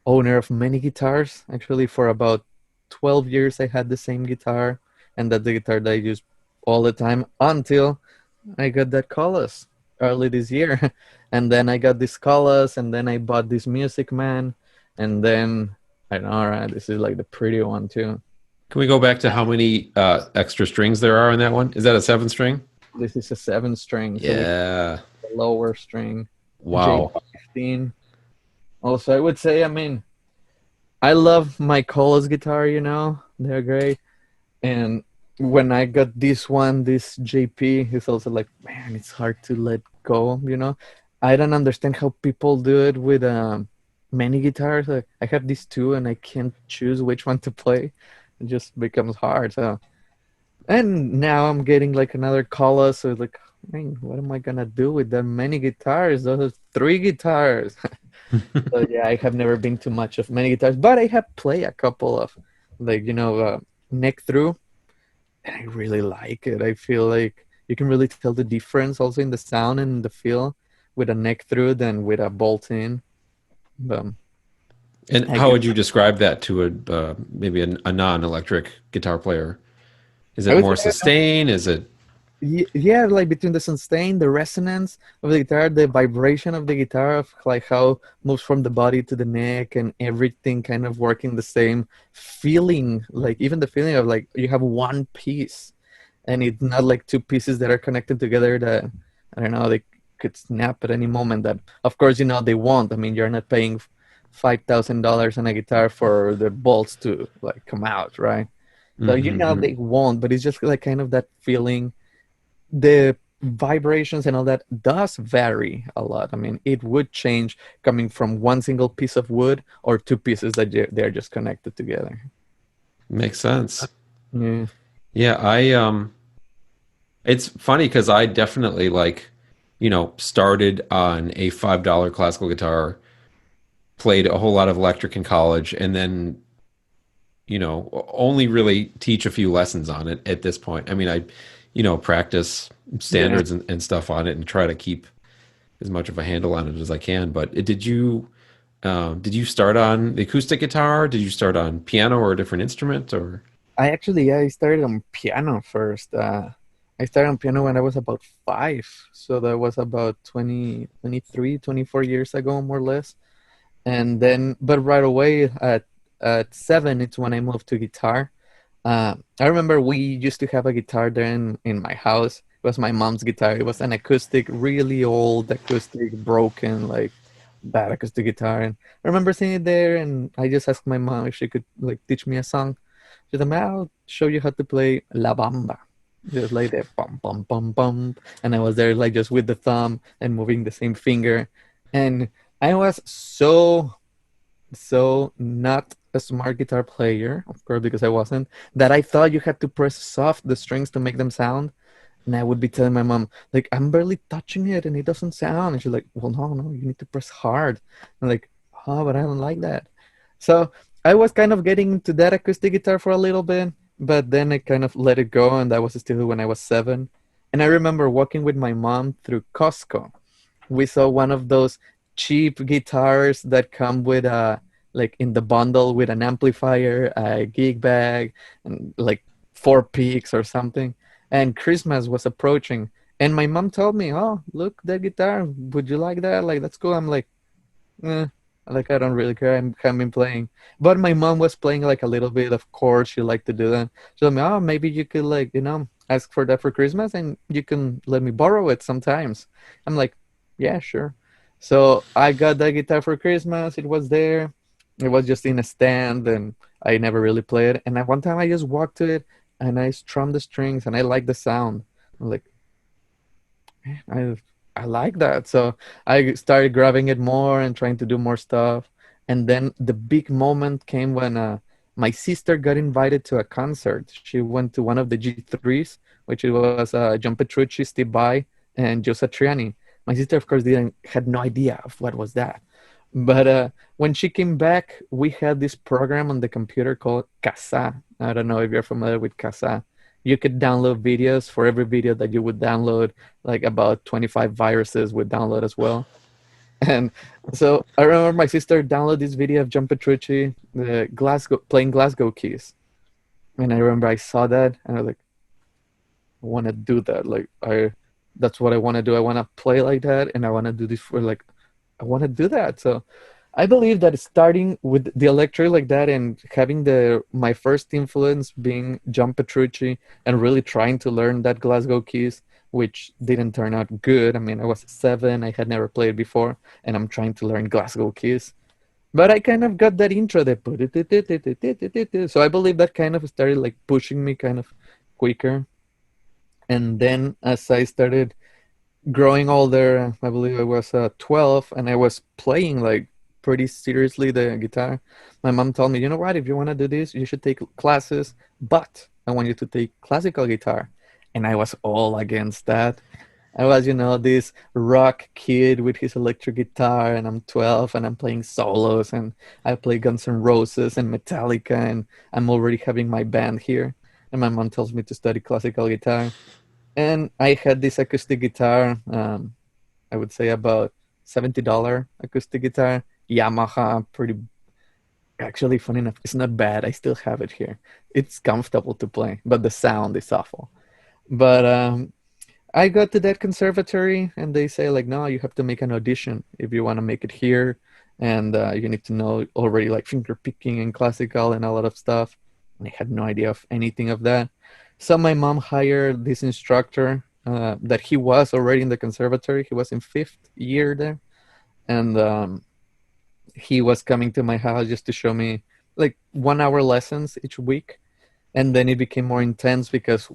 B: owner of many guitars. Actually, for about 12 years, I had the same guitar, and that's the guitar that I use all the time until I got that Coloss early this year. And then I got this Coloss, and then I bought this Music Man, and then I know, all right, this is like the pretty one too.
A: Can we go back to how many extra strings there are in that one? Is that a seven string?
B: This is a seven string, so we
A: Yeah.
B: have a lower string,
A: Wow.
B: J15. Also, I would say, I mean, I love my Coloss guitar, you know, they're great. And when I got this one, this JP, it's also like, man, it's hard to let go, you know. I don't understand how people do it with many guitars. Like, I have these two and I can't choose which one to play. It just becomes hard. So, and now I'm getting like another Coloss, so like, man, what am I gonna do with that many guitars? Those are three guitars. So yeah, I have never been too much of many guitars, but I have played a couple of like neck through, and I really like it. I feel like you can really tell the difference also in the sound and the feel with a neck through than with a bolt in. Um,
A: And
B: I
A: how
B: can,
A: would you describe that to a maybe a non-electric guitar player? Is
B: I
A: it
B: would say,
A: more sustain? Is it?
B: yeah, like between the sustain, the resonance of the guitar, the vibration of the guitar, of like how moves from the body to the neck, and everything kind of working the same feeling. Like even the feeling of like you have one piece, and it's not like two pieces that are connected together that I don't know they could snap at any moment. That of course you know they won't. I mean you're not paying $5,000 on a guitar for the bolts to like come out, right? So you know
A: Hmm.
B: they won't, but it's just like kind of that feeling. The vibrations and all that does vary a lot. I mean, it would change coming from one single piece of wood or two pieces that they're just connected together.
A: Makes sense.
B: Yeah.
A: Yeah, it's funny because I definitely like, started on a $5 classical guitar, played a whole lot of electric in college, and then, only really teach a few lessons on it at this point. I mean, practice
B: Yeah.
A: standards and stuff on it and try to keep as much of a handle on it as I can. But did you start on the acoustic guitar? Did you start on piano or a different instrument or?
B: I started on piano first. I started on piano when I was about 5. So that was about 20, 23, 24 years ago, more or less. And then, but right away at 7, it's when I moved to guitar. I remember we used to have a guitar there in my house. It was my mom's guitar. It was an acoustic, really old acoustic, broken, like bad acoustic guitar. And I remember seeing it there, and I just asked my mom if she could like teach me a song. She said, I'll show you how to play La Bamba. Just like the bum bum bum bum. And I was there like just with the thumb and moving the same finger. And I was so not a smart guitar player, of course, because I wasn't, that I thought you had to press soft the strings to make them sound. And I would be telling my mom, like, I'm barely touching it and it doesn't sound. And she's like, well, no, you need to press hard. I'm like, oh, but I don't like that. So I was kind of getting into that acoustic guitar for a little bit, but then I kind of let it go. And that was still when I was 7. And I remember walking with my mom through Costco. We saw one of those cheap guitars that come with a like in the bundle with an amplifier, a gig bag, and like 4 picks or something. And Christmas was approaching, and my mom told me, "Oh, look, that guitar. Would you like that? Like, that's cool." I'm like, eh, like I don't really care. I haven't been playing, but my mom was playing like a little bit. Of course, she liked to do that. She told me, "Oh, maybe you could like ask for that for Christmas, and you can let me borrow it sometimes." I'm like, "Yeah, sure." So I got that guitar for Christmas. It was there. It was just in a stand, and I never really played. And at one time, I just walked to it and I strummed the strings, and I liked the sound. I'm like, I I like that. So I started grabbing it more and trying to do more stuff. And then the big moment came when my sister got invited to a concert. She went to one of the G3s, which it was John Petrucci, Steve Vai, and Joe Satriani. My sister, of course, didn't had no idea of what was that. But when she came back, we had this program on the computer called Casa. I don't know if you're familiar with Casa. You could download videos. For every video that you would download, like about 25 viruses would download as well. And so I remember my sister downloaded this video of John Petrucci, the Glasgow playing Glasgow keys. And I remember I saw that and I was like, I want to do that. Like that's what I want to do. I want to play like that, and I want to do this for like, I want to do that. So I believe that starting with the electric like that and having the my first influence being John Petrucci and really trying to learn that Glasgow keys, which didn't turn out good. I mean, I was 7, I had never played before, and I'm trying to learn Glasgow keys. But I kind of got that intro that so I believe that kind of started like pushing me kind of quicker. And then as I started growing older, I believe I was 12, and I was playing like pretty seriously the guitar. My mom told me, you know what, if you want to do this, you should take classes, but I want you to take classical guitar. And I was all against that. I was, this rock kid with his electric guitar, and I'm 12 and I'm playing solos, and I play Guns N' Roses and Metallica, and I'm already having my band here. And my mom tells me to study classical guitar. And I had this acoustic guitar, I would say about $70 acoustic guitar, Yamaha, pretty, actually, funny enough, it's not bad. I still have it here. It's comfortable to play, but the sound is awful. But I got to that conservatory, and they say, like, no, you have to make an audition if you want to make it here. And you need to know already, like, finger picking and classical and a lot of stuff. And I had no idea of anything of that. So my mom hired this instructor that he was already in the conservatory. He was in 5th year there. And he was coming to my house just to show me like 1 hour lessons each week. And then it became more intense because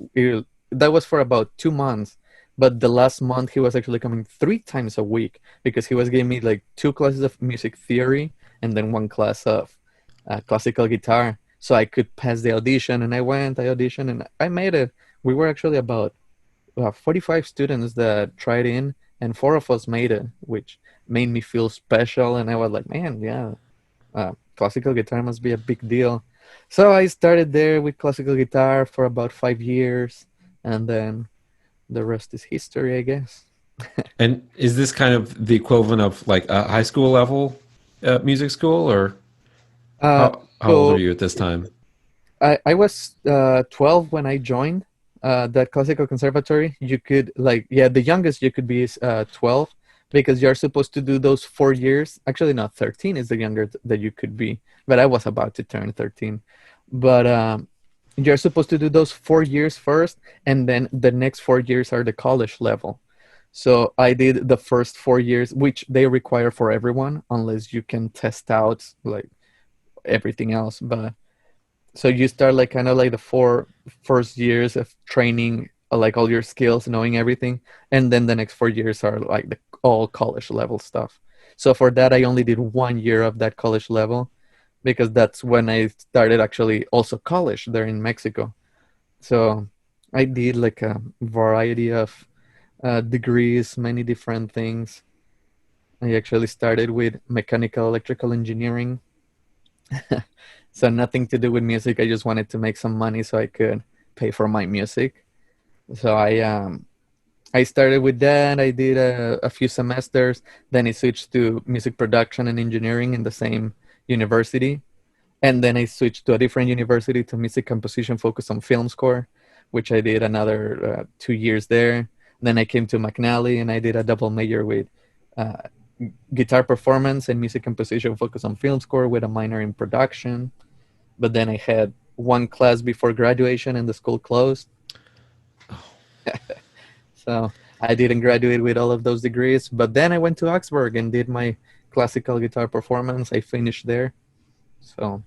B: that was for about 2 months. But the last month he was actually coming 3 times a week because he was giving me like 2 classes of music theory and then 1 class of classical guitar, so I could pass the audition. And I auditioned, and I made it. We were actually about 45 students that tried in, and 4 of us made it, which made me feel special. And I was like, man, yeah, classical guitar must be a big deal. So I started there with classical guitar for about 5 years, and then the rest is history, I guess.
A: And is this kind of the equivalent of like a high school level music school, or
B: Uh,
A: how old are
B: so
A: you at this time?
B: I was 12 when I joined that classical conservatory. You could like, yeah, the youngest you could be is 12, because you're supposed to do those 4 years. Actually, not 13 is the younger that you could be, but I was about to turn 13. But you're supposed to do those 4 years first, and then the next 4 years are the college level. So I did the first 4 years, which they require for everyone, unless you can test out like everything else. But so you start like kind of like the 4 first years of training, like all your skills, knowing everything, and then the next 4 years are like the all college level stuff. So for that, I only did 1 year of that college level, because that's when I started actually also college there in Mexico. So I did like a variety of degrees, many different things. I actually started with mechanical electrical engineering. So nothing to do with music. I just wanted to make some money so I could pay for my music. So I started with that. I did a few semesters. Then I switched to music production and engineering in the same university. And then I switched to a different university to music composition focused on film score, which I did another 2 years there. Then I came to McNally and I did a double major with uh, guitar performance and music composition focused on film score with a minor in production. But then I had 1 class before graduation and the school closed. So I didn't graduate with all of those degrees. But then I went to Augsburg and did my classical guitar performance. I finished there. So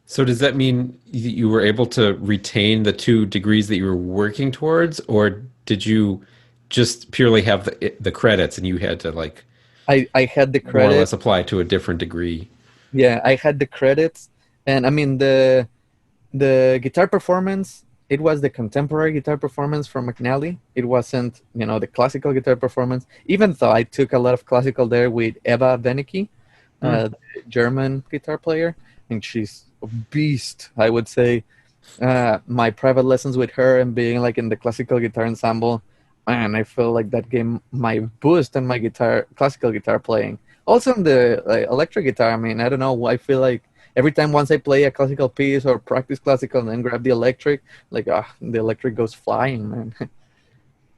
A: So does that mean you were able to retain the two degrees that you were working towards, or did you just purely have the credits and you had to like
B: I had the
A: more or
B: credit.
A: less apply to a different degree?
B: Yeah, I had the credits. And I mean, the guitar performance, it was the contemporary guitar performance from McNally. It wasn't, the classical guitar performance, even though I took a lot of classical there with Eva Benecke,
A: Hmm.
B: the German guitar player, and she's a beast, I would say. My private lessons with her and being like in the classical guitar ensemble, man, I feel like that gave my boost in my classical guitar playing. Also in the like, electric guitar, I mean, I don't know, I feel like every time once I play a classical piece or practice classical and then grab the electric, like the electric goes flying, man.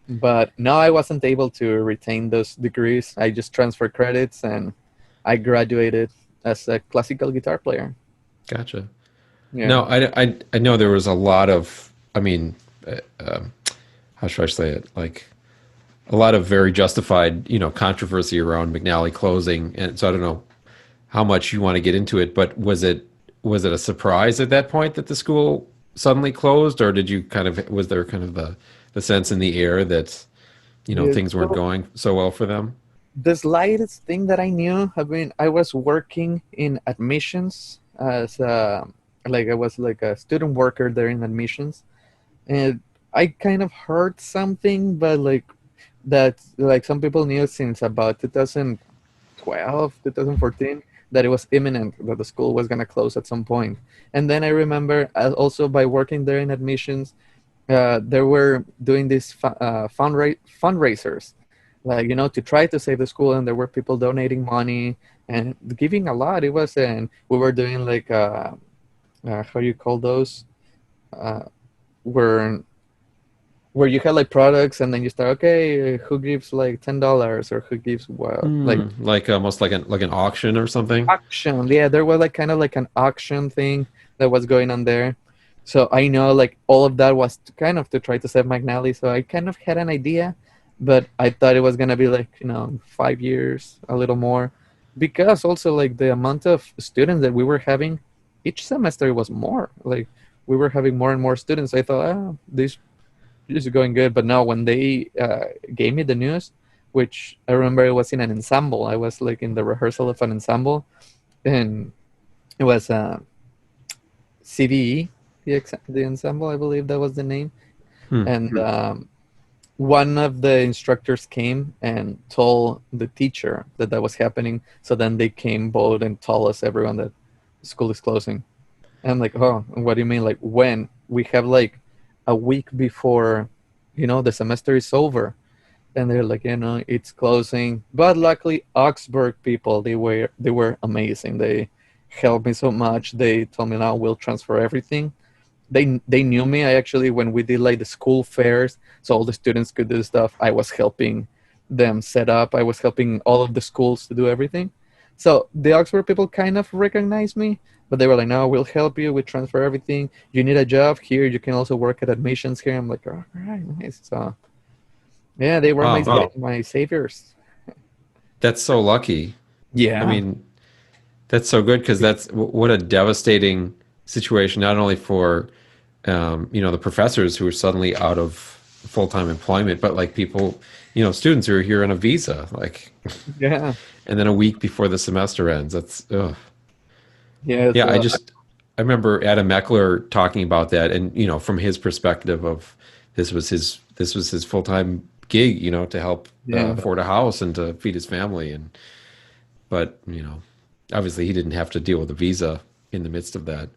B: But no, I wasn't able to retain those degrees. I just transferred credits and I graduated as a classical guitar player.
A: Gotcha.
B: Yeah.
A: No, I know there was a lot of, I mean, uh, um, how should I say it? Like a lot of very justified, controversy around McNally closing, and so I don't know how much you want to get into it, but was it a surprise at that point that the school suddenly closed, or did you kind of was there kind of the sense in the air that
B: Yeah.
A: things weren't
B: So
A: going so well for them?
B: the slightest thing that I knew, I mean, I was working in admissions as like I was like a student worker there in admissions, and I kind of heard something, but like that, like some people knew since about 2012, 2014, that it was imminent that the school was gonna close at some point. And then I remember also by working there in admissions, they were doing these fundraisers, like to try to save the school, and there were people donating money and giving a lot. It was, and we were doing like how do you call those? Uh, where where you had like products, and then you start, okay, who gives like $10 or who gives what, like
A: Like almost like an auction or something.
B: auction. Yeah, there was like kind of like an auction thing that was going on there. So I know like all of that was kind of to try to save McNally. So I kind of had an idea, but I thought it was gonna be like 5 years, a little more, because also like the amount of students that we were having each semester was more. Like we were having more and more students. I thought, this. just going good. But no, when they gave me the news, which I remember it was in an ensemble. I was like in the rehearsal of an ensemble, and it was CDE, the ensemble, I believe that was the name.
A: Hmm.
B: And one of the instructors came and told the teacher that that was happening. So then they came both and told us, everyone, that school is closing. And I'm like, oh, what do you mean? Like, when? We have like a week before, the semester is over. And they're like, it's closing. But luckily, Augsburg people, they were amazing. They helped me so much. They told me, now we'll transfer everything. They knew me. I actually, when we did like the school fairs, so all the students could do stuff, I was helping them set up. I was helping all of the schools to do everything. So the Oxford people kind of recognized me, but they were like, no, we'll help you. We transfer everything. You need a job here. You can also work at admissions here. I'm like, all right, nice. So yeah, they were my
A: Wow.
B: my saviors.
A: That's so lucky. I
B: Yeah.
A: mean, that's so good because what a devastating situation, not only for the professors who are suddenly out of full-time employment, but like people, students who are here on a visa, like,
B: Yeah.
A: and then a week before the semester ends. That's, ugh.
B: Yeah.
A: Yeah,
B: So
A: I remember Adam Meckler talking about that, and from his perspective of this was his full-time gig, to help
B: yeah.
A: afford a house and to feed his family, but obviously he didn't have to deal with a visa in the midst of that.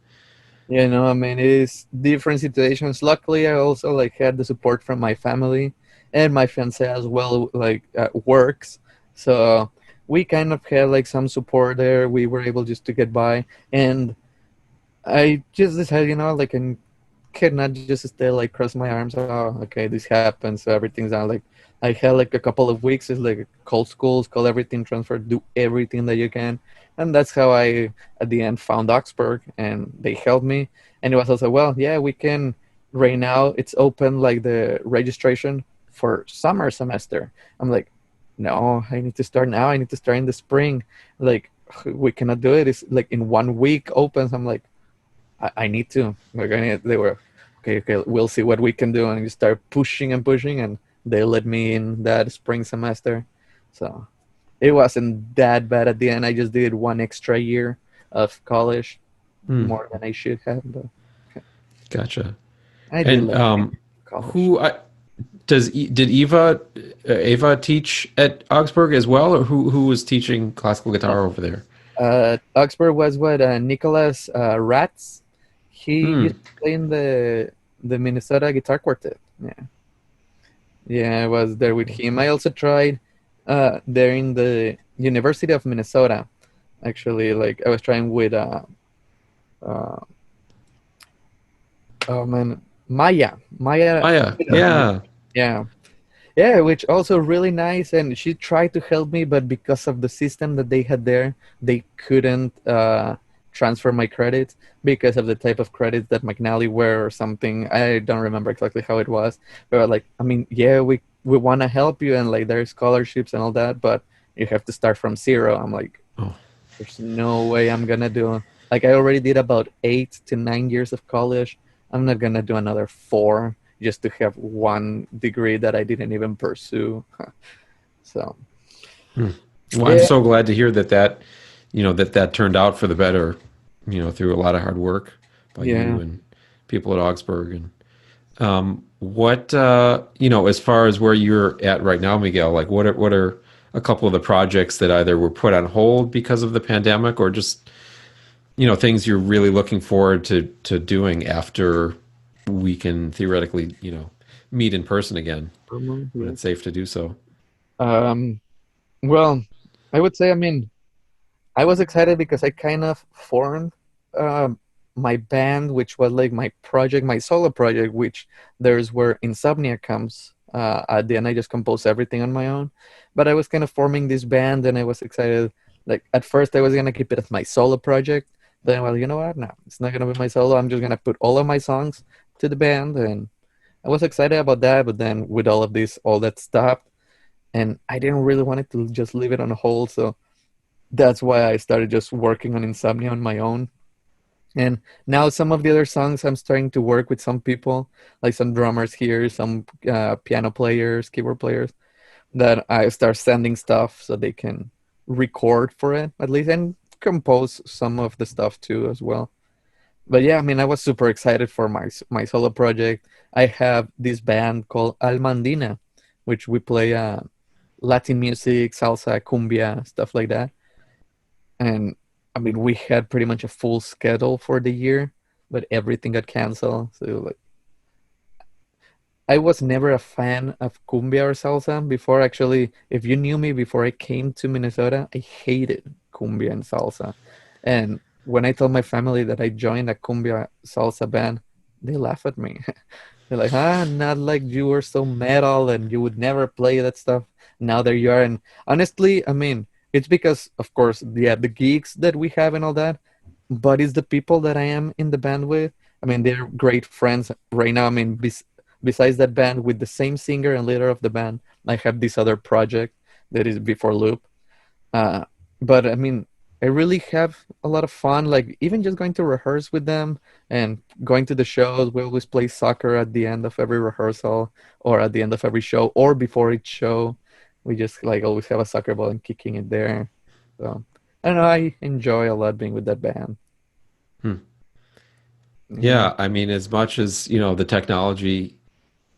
B: Yeah, no, I mean, it's different situations. Luckily, I also like had the support from my family and my fiance as well, like works. So we kind of had like some support there. We were able just to get by, and I just decided, like, I cannot just stay like cross my arms. Oh, okay, this happens. So everything's done. Like, I had like a couple of weeks. It's like call schools, call everything, transfer, do everything that you can, and that's how I at the end found Augsburg, and they helped me. And it was also, well, yeah, we can. Right now, it's open like the registration for summer semester. I'm like, no, I need to start now. I need to start in the spring. Like, we cannot do it. It's like in 1 week opens. I'm like, I need to. Like, they were, okay, we'll see what we can do. And you start pushing and pushing, and they let me in that spring semester. So it wasn't that bad at the end. I just did one extra year of college,
A: Hmm,
B: more than I should have, but
A: gotcha.
B: I did
A: And
B: like college.
A: who did Ava teach at Augsburg as well, or who was teaching classical guitar over there?
B: Augsburg was what Nicholas Ratz. He
A: Hmm.
B: used to play in the Minnesota Guitar Quartet. Yeah, yeah, I was there with him. I also tried there in the University of Minnesota. Actually, like I was trying with uh oh man, Maya,
A: Oh yeah, yeah.
B: yeah, yeah, which also really nice. And she tried to help me, but because of the system that they had there, they couldn't transfer my credits because of the type of credits that McNally were or something. I don't remember exactly how it was, but like, I mean, yeah, we want to help you, and like there's scholarships and all that, but you have to start from zero. I'm like,
A: Oh,
B: there's no way I'm gonna do. Like, I already did about 8 to 9 years of college. I'm not gonna do another 4 just to have one degree that I didn't even pursue. So
A: hmm. Well, I'm
B: yeah,
A: so glad to hear that turned out for the better, through a lot of hard work by you
B: yeah.
A: and people at Augsburg. And what as far as where you're at right now, Miguel, like what are a couple of the projects that either were put on hold because of the pandemic, or just things you're really looking forward to doing after we can theoretically meet in person again when
B: Yeah.
A: it's safe to do so.
B: Um, well, I would say, I mean, I was excited because I kind of formed my band, which was like my project, my solo project, which there's where Insomnia comes. At the end, I just composed everything on my own. But I was kind of forming this band, and I was excited. Like, at first, I was gonna keep it as my solo project. Then, well, you know what? No, it's not gonna be my solo. I'm just gonna put all of my songs to the band, and I was excited about that. But then, with all of this, all that stopped, and I didn't really want it to just leave it on hold. So that's why I started just working on Insomnia on my own. And now some of the other songs, I'm starting to work with some people, like some drummers here, some piano players, keyboard players, that I start sending stuff so they can record for it at least and compose some of the stuff too as well. But yeah, I mean, I was super excited for my solo project. I have this band called Alma Andina, which we play Latin music, salsa, cumbia, stuff like that. And I mean, we had pretty much a full schedule for the year, but everything got canceled. So like, I was never a fan of cumbia or salsa before. Actually, if you knew me before I came to Minnesota, I hated cumbia and salsa. And when I told my family that I joined a cumbia salsa band, they laugh at me. They're like, not like you were so metal and you would never play that stuff. Now there you are. And honestly, I mean, it's because, of course, yeah, the gigs that we have and all that, but it's the people that I am in the band with. I mean, they're great friends right now. I mean, besides that band with the same singer and leader of the band, I have this other project that is Before Loop. Uh, but I mean, I really have a lot of fun. Like even just going to rehearse with them and going to the shows. We always play soccer at the end of every rehearsal, or at the end of every show, or before each show. We just like always have a soccer ball and kicking it there. So I don't know. I enjoy a lot being with that band.
A: Hmm.
B: Yeah,
A: Yeah, I mean, as much as, the technology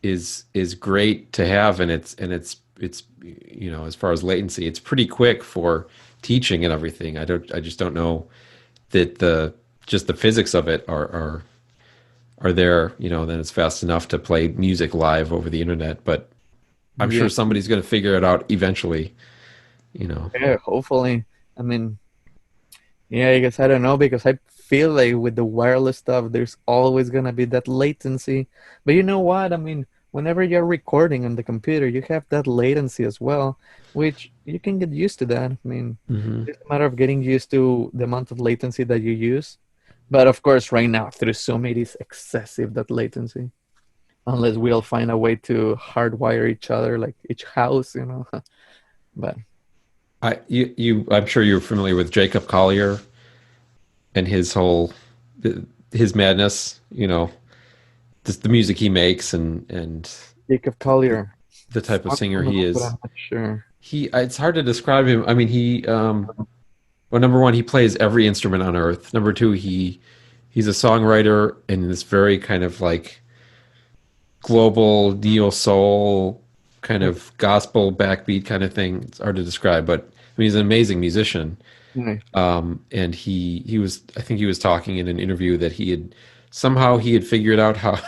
A: is great to have, and it's as far as latency, it's pretty quick for teaching and everything. I just don't know that the physics of it are there, then it's fast enough to play music live over the internet. But I'm
B: yeah,
A: sure somebody's going to figure it out eventually, you know.
B: yeah. Hopefully, I mean, yeah, I guess I don't know because I feel like with the wireless stuff, there's always gonna be that latency. But you know what? I mean, whenever you're recording on the computer, you have that latency as well, which you can get used to that. I mean,
A: Hmm.
B: it's a matter of getting used to the amount of latency that you use. But of course, right now through Zoom, it is excessive that latency. Unless we'll find a way to hardwire each other, like each house. But
A: I'm sure you're familiar with Jacob Collier and his madness, the music he makes, and
B: Jacob
A: the,
B: Collier,
A: the type of
B: sounds
A: singer he
B: familiar, but
A: is.
B: I'm not sure.
A: It's hard to describe him. I mean, well, number one, he plays every instrument on earth. Number two, he's a songwriter in this very kind of like global neo soul kind of gospel backbeat kind of thing. It's hard to describe, but I mean, he's an amazing musician.
B: Okay.
A: And he was, I think he was talking in an interview that he had figured out how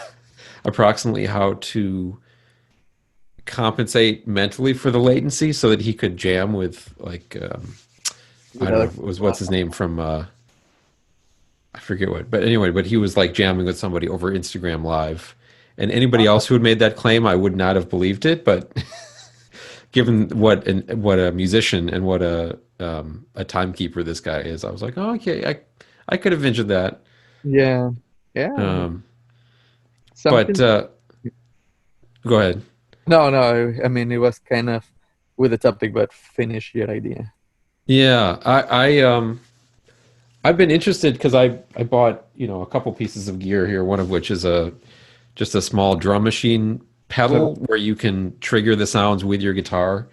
A: approximately how to compensate mentally for the latency so that he could jam with like I
B: With
A: don't know,
B: other
A: it was what's his name from I forget what, but anyway, but he was like jamming with somebody over Instagram Live, and anybody else who had made that claim, I would not have believed it. But given what a musician and what a timekeeper this guy is, I was like, oh, okay, I could have ventured that.
B: yeah, yeah,
A: Um, but
B: something.
A: go ahead.
B: No, no. I mean, it was kind of with the topic, but finish your idea.
A: Yeah, I've been interested because I bought a couple pieces of gear here. One of which is just a small drum machine
B: Uh,
A: pedal where you can trigger the sounds with your guitar.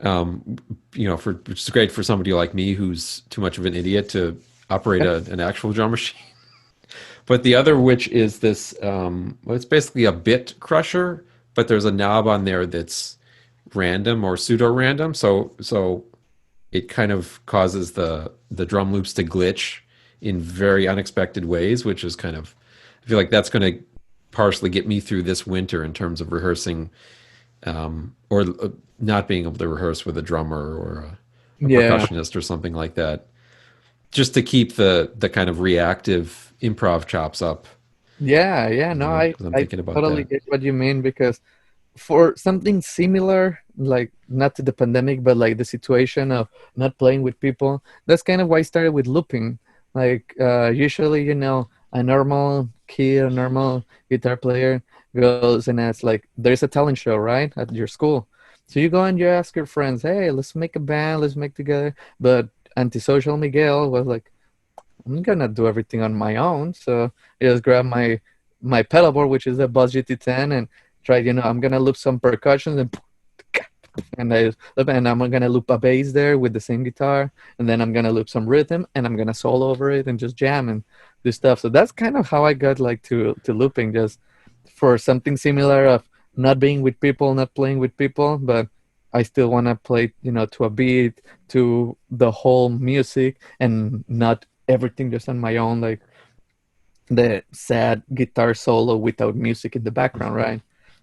A: Um, which is great for somebody like me who's too much of an idiot to operate an actual drum machine. But the other, which is this, well, it's basically a bit crusher, but there's a knob on there that's random or pseudo random. So it kind of causes the drum loops to glitch in very unexpected ways, which is kind of, I feel like that's going to partially get me through this winter in terms of rehearsing, or not being able to rehearse with a drummer or a
B: Yeah,
A: percussionist or something like that, just to keep the kind of reactive improv chops up,
B: yeah, yeah. No, I,
A: because I'm
B: I
A: thinking about
B: totally
A: that.
B: get what you mean because for something similar, like not to the pandemic, but like the situation of not playing with people, that's kind of why I started with looping. Like, usually, a normal kid, a normal guitar player goes and asks, like, there's a talent show, right, at your school. So you go and you ask your friends, hey, let's make a band, let's make together. But antisocial Miguel was like, I'm gonna do everything on my own. So I just grab my pedal board, which is a Boss GT10, and try. I'm gonna loop some percussions and I'm gonna loop a bass there with the same guitar, and then I'm gonna loop some rhythm, and I'm gonna solo over it and just jam and do stuff. So that's kind of how I got like to looping, just for something similar of not being with people, not playing with people, but I still want to play, to a beat, to the whole music, and not everything just on my own, like the sad guitar solo without music in the background, right?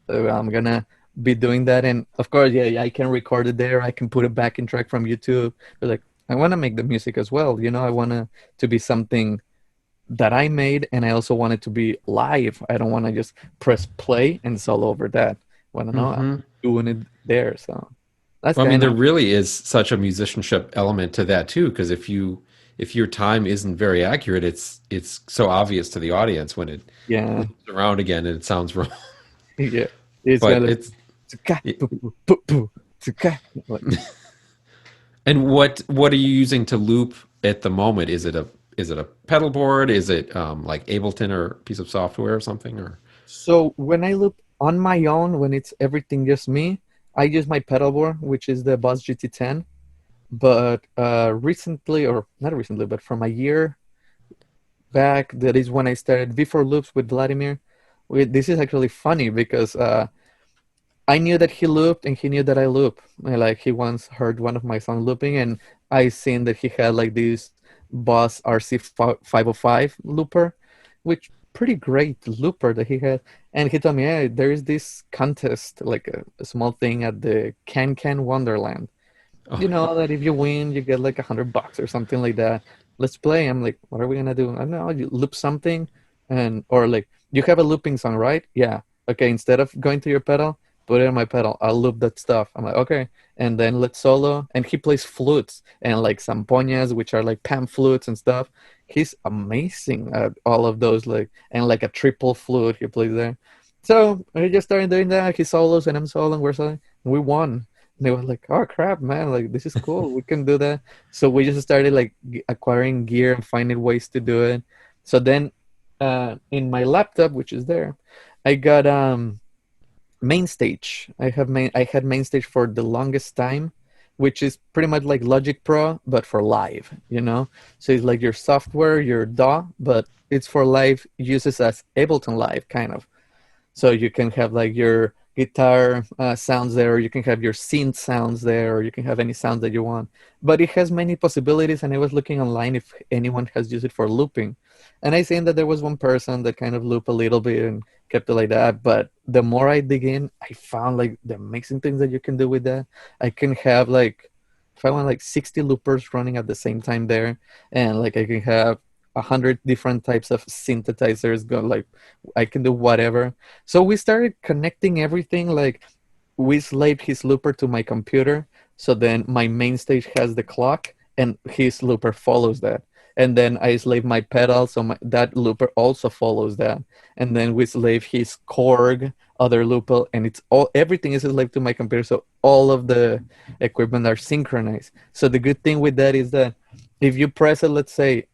B: So I'm gonna be doing that, and of course, yeah, I can record it there. I can put a backing track from YouTube. But like, I want to make the music as well. I want to be something that I made, and I also want it to be live. I don't want to just press play and solo over that. Want to know I'm
A: Hmm.
B: doing it there, so that's
A: Well, I mean,
B: kind
A: there
B: of
A: really is such a musicianship element to that too, because if your time isn't very accurate, it's so obvious to the audience when it
B: yeah,
A: loops around again and it sounds wrong.
B: yeah. It's
A: But
B: kind of
A: it's
B: like,
A: it,
B: like
A: and what are you using to loop at the moment? Is it a pedal board? Is it like Ableton or a piece of software or something? Or
B: so when I loop on my own, when it's everything just me, I use my pedal board, which is the Boss GT10. But recently, or not recently, but from a year back, that is when I started V4 Loops with Vladimir. This is actually funny because I knew that he looped and he knew that I loop. Like he once heard one of my songs looping, and I seen that he had like this Boss RC505 looper, which pretty great looper that he had. And he told me, hey, there is this contest, like a small thing at the Can Wonderland.
A: oh,
B: That if you win, you get like $100 or something like that. Let's play. I'm like, what are we gonna do? I don't know. You loop something, or like you have a looping song, right? Yeah. Okay. Instead of going to your pedal, put it on my pedal. I'll loop that stuff. I'm like, okay. And then let's solo. And he plays flutes and like zampoñas, which are like pan flutes and stuff. He's amazing at all of those, like, and like a triple flute he plays there. So I just started doing that. He solos and I'm soloing. We're soloing. We won. They were like, "Oh crap, man! Like this is cool. We can do that." So we just started like acquiring gear and finding ways to do it. So then, in my laptop, which is there, I got main stage. I had main stage for the longest time, which is pretty much like Logic Pro but for live. So it's like your software, your DAW, but it's for live uses as Ableton Live kind of. So you can have like your guitar sounds there, or you can have your synth sounds there, or you can have any sounds that you want. But it has many possibilities, and I was looking online if anyone has used it for looping. And I seen that there was one person that kind of looped a little bit and kept it like that. But the more I dig in, I found like the amazing things that you can do with that. I can have like, if I want like 60 loopers running at the same time there, and like I can have 100 different types of synthesizers go like I can do whatever. So we started connecting everything. Like we slaved his looper to my computer. So then my main stage has the clock and his looper follows that. And then I slave my pedal, so that looper also follows that. And then we slave his Korg, other looper, and it's all everything is slaved to my computer. So all of the equipment are synchronized. So the good thing with that is that if you press it, let's say,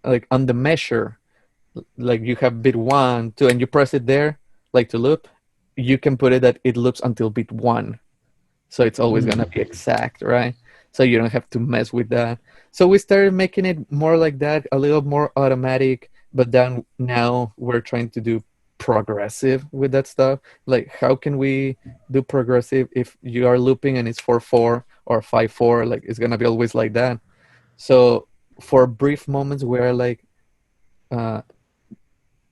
B: like on the measure, like you have bit one, two, and you press it there, like to loop, you can put it that it loops until bit one. So it's always gonna be exact, right? So you don't have to mess with that. So we started making it more like that, a little more automatic, but then now we're trying to do progressive with that stuff. Like how can we do progressive if you are looping and it's 4/4 or 5/4? Like it's gonna be always like that. So for brief moments we're like uh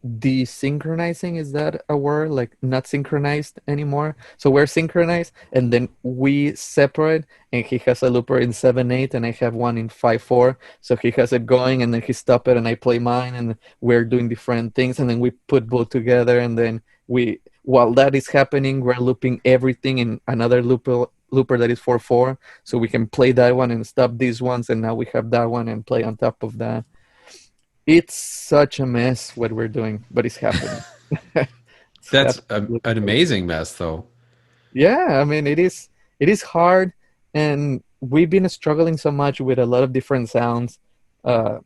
B: desynchronizing, is that a word, like not synchronized anymore? So we're synchronized and then we separate, and he has a looper in 7/8 and I have one in 5/4. So he has it going and then he stop it and I play mine, and we're doing different things, and then we put both together, and then we while that is happening we're looping everything in another looper that is 4/4, so we can play that one and stop these ones, and now we have that one and play on top of that. It's such a mess what we're doing, but it's happening. It's
A: that's an
B: happening.
A: amazing mess, though.
B: Yeah, I mean it is hard, and we've been struggling so much with a lot of different sounds. Uh,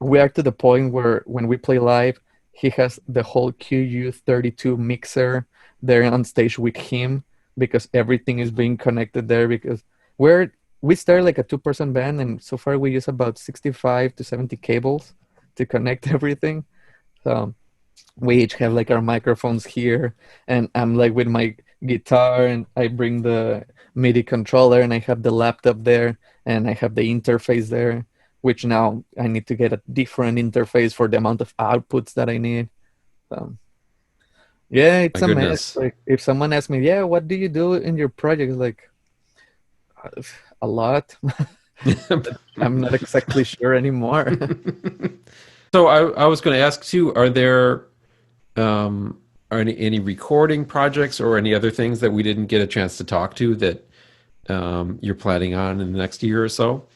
B: we are to the point where when we play live, he has the whole QU32 mixer there on stage with him because everything is being connected there because we're we started like a two-person band and so far we use about 65 to 70 cables to connect everything. So we each have like our microphones here and I'm like with my guitar and I bring the MIDI controller and I have the laptop there and I have the interface there, which now I need to get a different interface for the amount of outputs that I need. So yeah,
A: My
B: it's a mess.
A: goodness.
B: Like if someone asks me, yeah, what do you do in your project? It's like a lot. I'm not exactly sure anymore.
A: So I was going to ask too, are there um, are any recording projects or any other things that we didn't get a chance to talk to that you're planning on in the next year or so?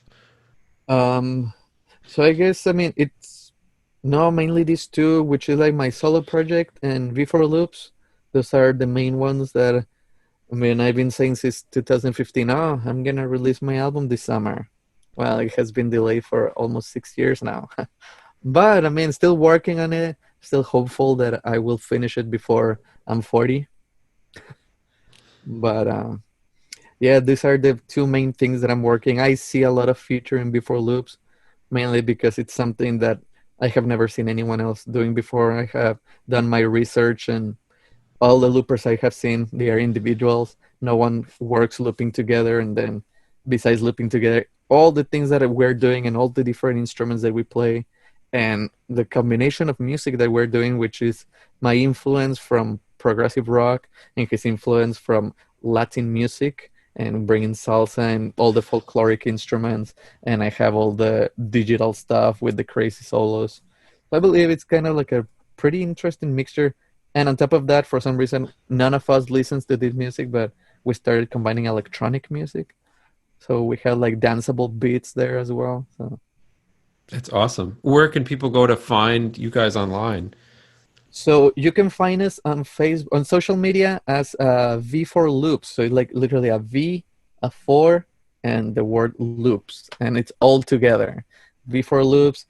B: um so I guess I mean it's no mainly these two, which is like my solo project and V4 Loops. Those are the main ones that I mean I've been saying since 2015, oh, I'm gonna release my album this summer. Well, it has been delayed for almost 6 years now. But I mean still working on it, still hopeful that I will finish it before I'm 40. But yeah, these are the two main things that I'm working. I see a lot of future in Before Loops, mainly because it's something that I have never seen anyone else doing before. I have done my research, and all the loopers I have seen, they are individuals. No one works looping together, and then besides looping together, all the things that we're doing and all the different instruments that we play, and the combination of music that we're doing, which is my influence from progressive rock and his influence from Latin music and bringing salsa and all the folkloric instruments, and I have all the digital stuff with the crazy solos. I believe it's kind of like a pretty interesting mixture. And on top of that, for some reason, none of us listens to this music, but we started combining electronic music. So we had like danceable beats there as well.
A: That's awesome. Where can people go to find you guys online?
B: So you can find us on Facebook, on social media as V4 Loops. So like literally a V, a four, and the word loops, and it's all together. V4 Loops.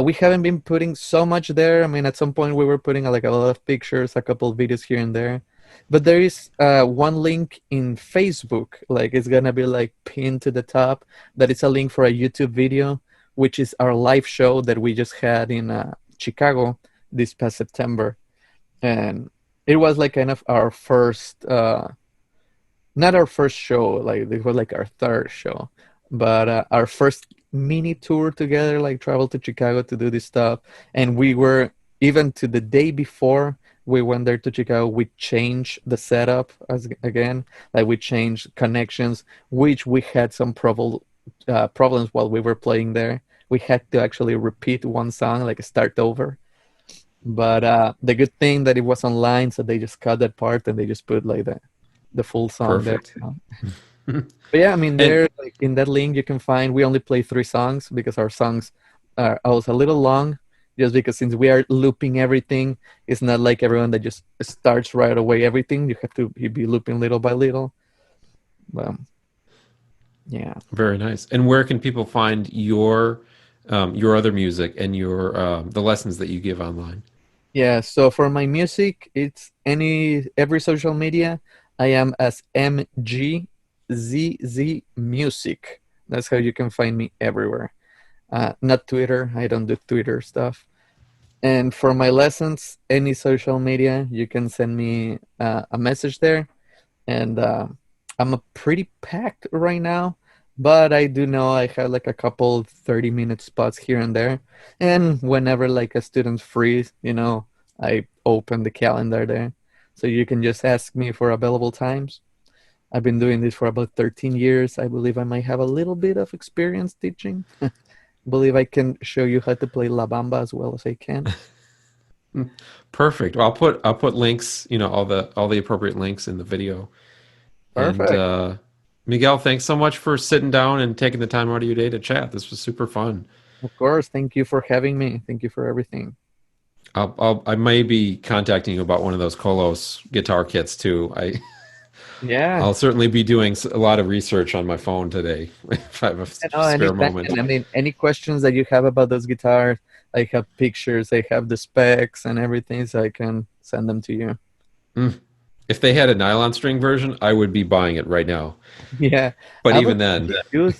B: We haven't been putting so much there. I mean, at some point we were putting like a lot of pictures, a couple of videos here and there. But there is one link in Facebook, like it's gonna be like pinned to the top. That is a link for a YouTube video, which is our live show that we just had in Chicago this past September, and it was like kind of our first, not our first show, like it was like our third show, but our first mini tour together, like travel to Chicago to do this stuff, and we were even to the day before we went there to Chicago, we changed the setup as again, like we changed connections, which we had some problems while we were playing there. We had to actually repeat one song, like start over, but the good thing that it was online, so they just cut that part and they just put like the full song there.
A: Perfect.
B: But yeah, I mean,
A: And
B: there like in that link you can find. We only play 3 songs because our songs are also a little long. Just because since we are looping everything, it's not like everyone that just starts right away everything. You have to be looping little by little. But yeah.
A: very nice. And where can people find your other music and your the lessons that you give online?
B: Yeah, so for my music, it's every social media. I am as MGZZ Music. That's how you can find me everywhere. Not Twitter. I don't do Twitter stuff. And for my lessons, any social media, you can send me a message there. And I'm a pretty packed right now, but I do know I have like a couple 30-minute spots here and there. And whenever like a student's free, I open the calendar there. So you can just ask me for available times. I've been doing this for about 13 years. I believe I might have a little bit of experience teaching. Believe I can show you how to play La Bamba as well as I can.
A: Perfect. Well, I'll put links, all the appropriate links in the video. And
B: Perfect.
A: Miguel, thanks so much for sitting down and taking the time out of your day to chat. This was super fun.
B: Of course. Thank you for having me. Thank you for everything.
A: I may be contacting you about one of those Coloss guitar kits too.
B: Yeah.
A: I'll certainly be doing a lot of research on my phone today if I have a
B: I know,
A: spare
B: anytime.
A: moment.
B: And I mean, any questions that you have about those guitars, I have pictures, I have the specs and everything, so I can send them to you.
A: Mm. If they had a nylon string version, I would be buying it right now.
B: Yeah,
A: But
B: I would.
A: even then,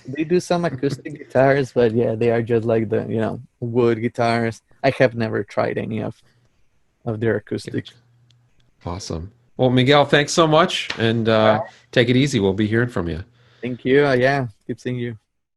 B: They do some acoustic guitars, but yeah, they are just like the wood guitars. I have never tried any of their acoustic.
A: gotcha. Awesome. Well, Miguel, thanks so much, and take it easy. We'll be hearing from you.
B: Thank you. Yeah, keep seeing you.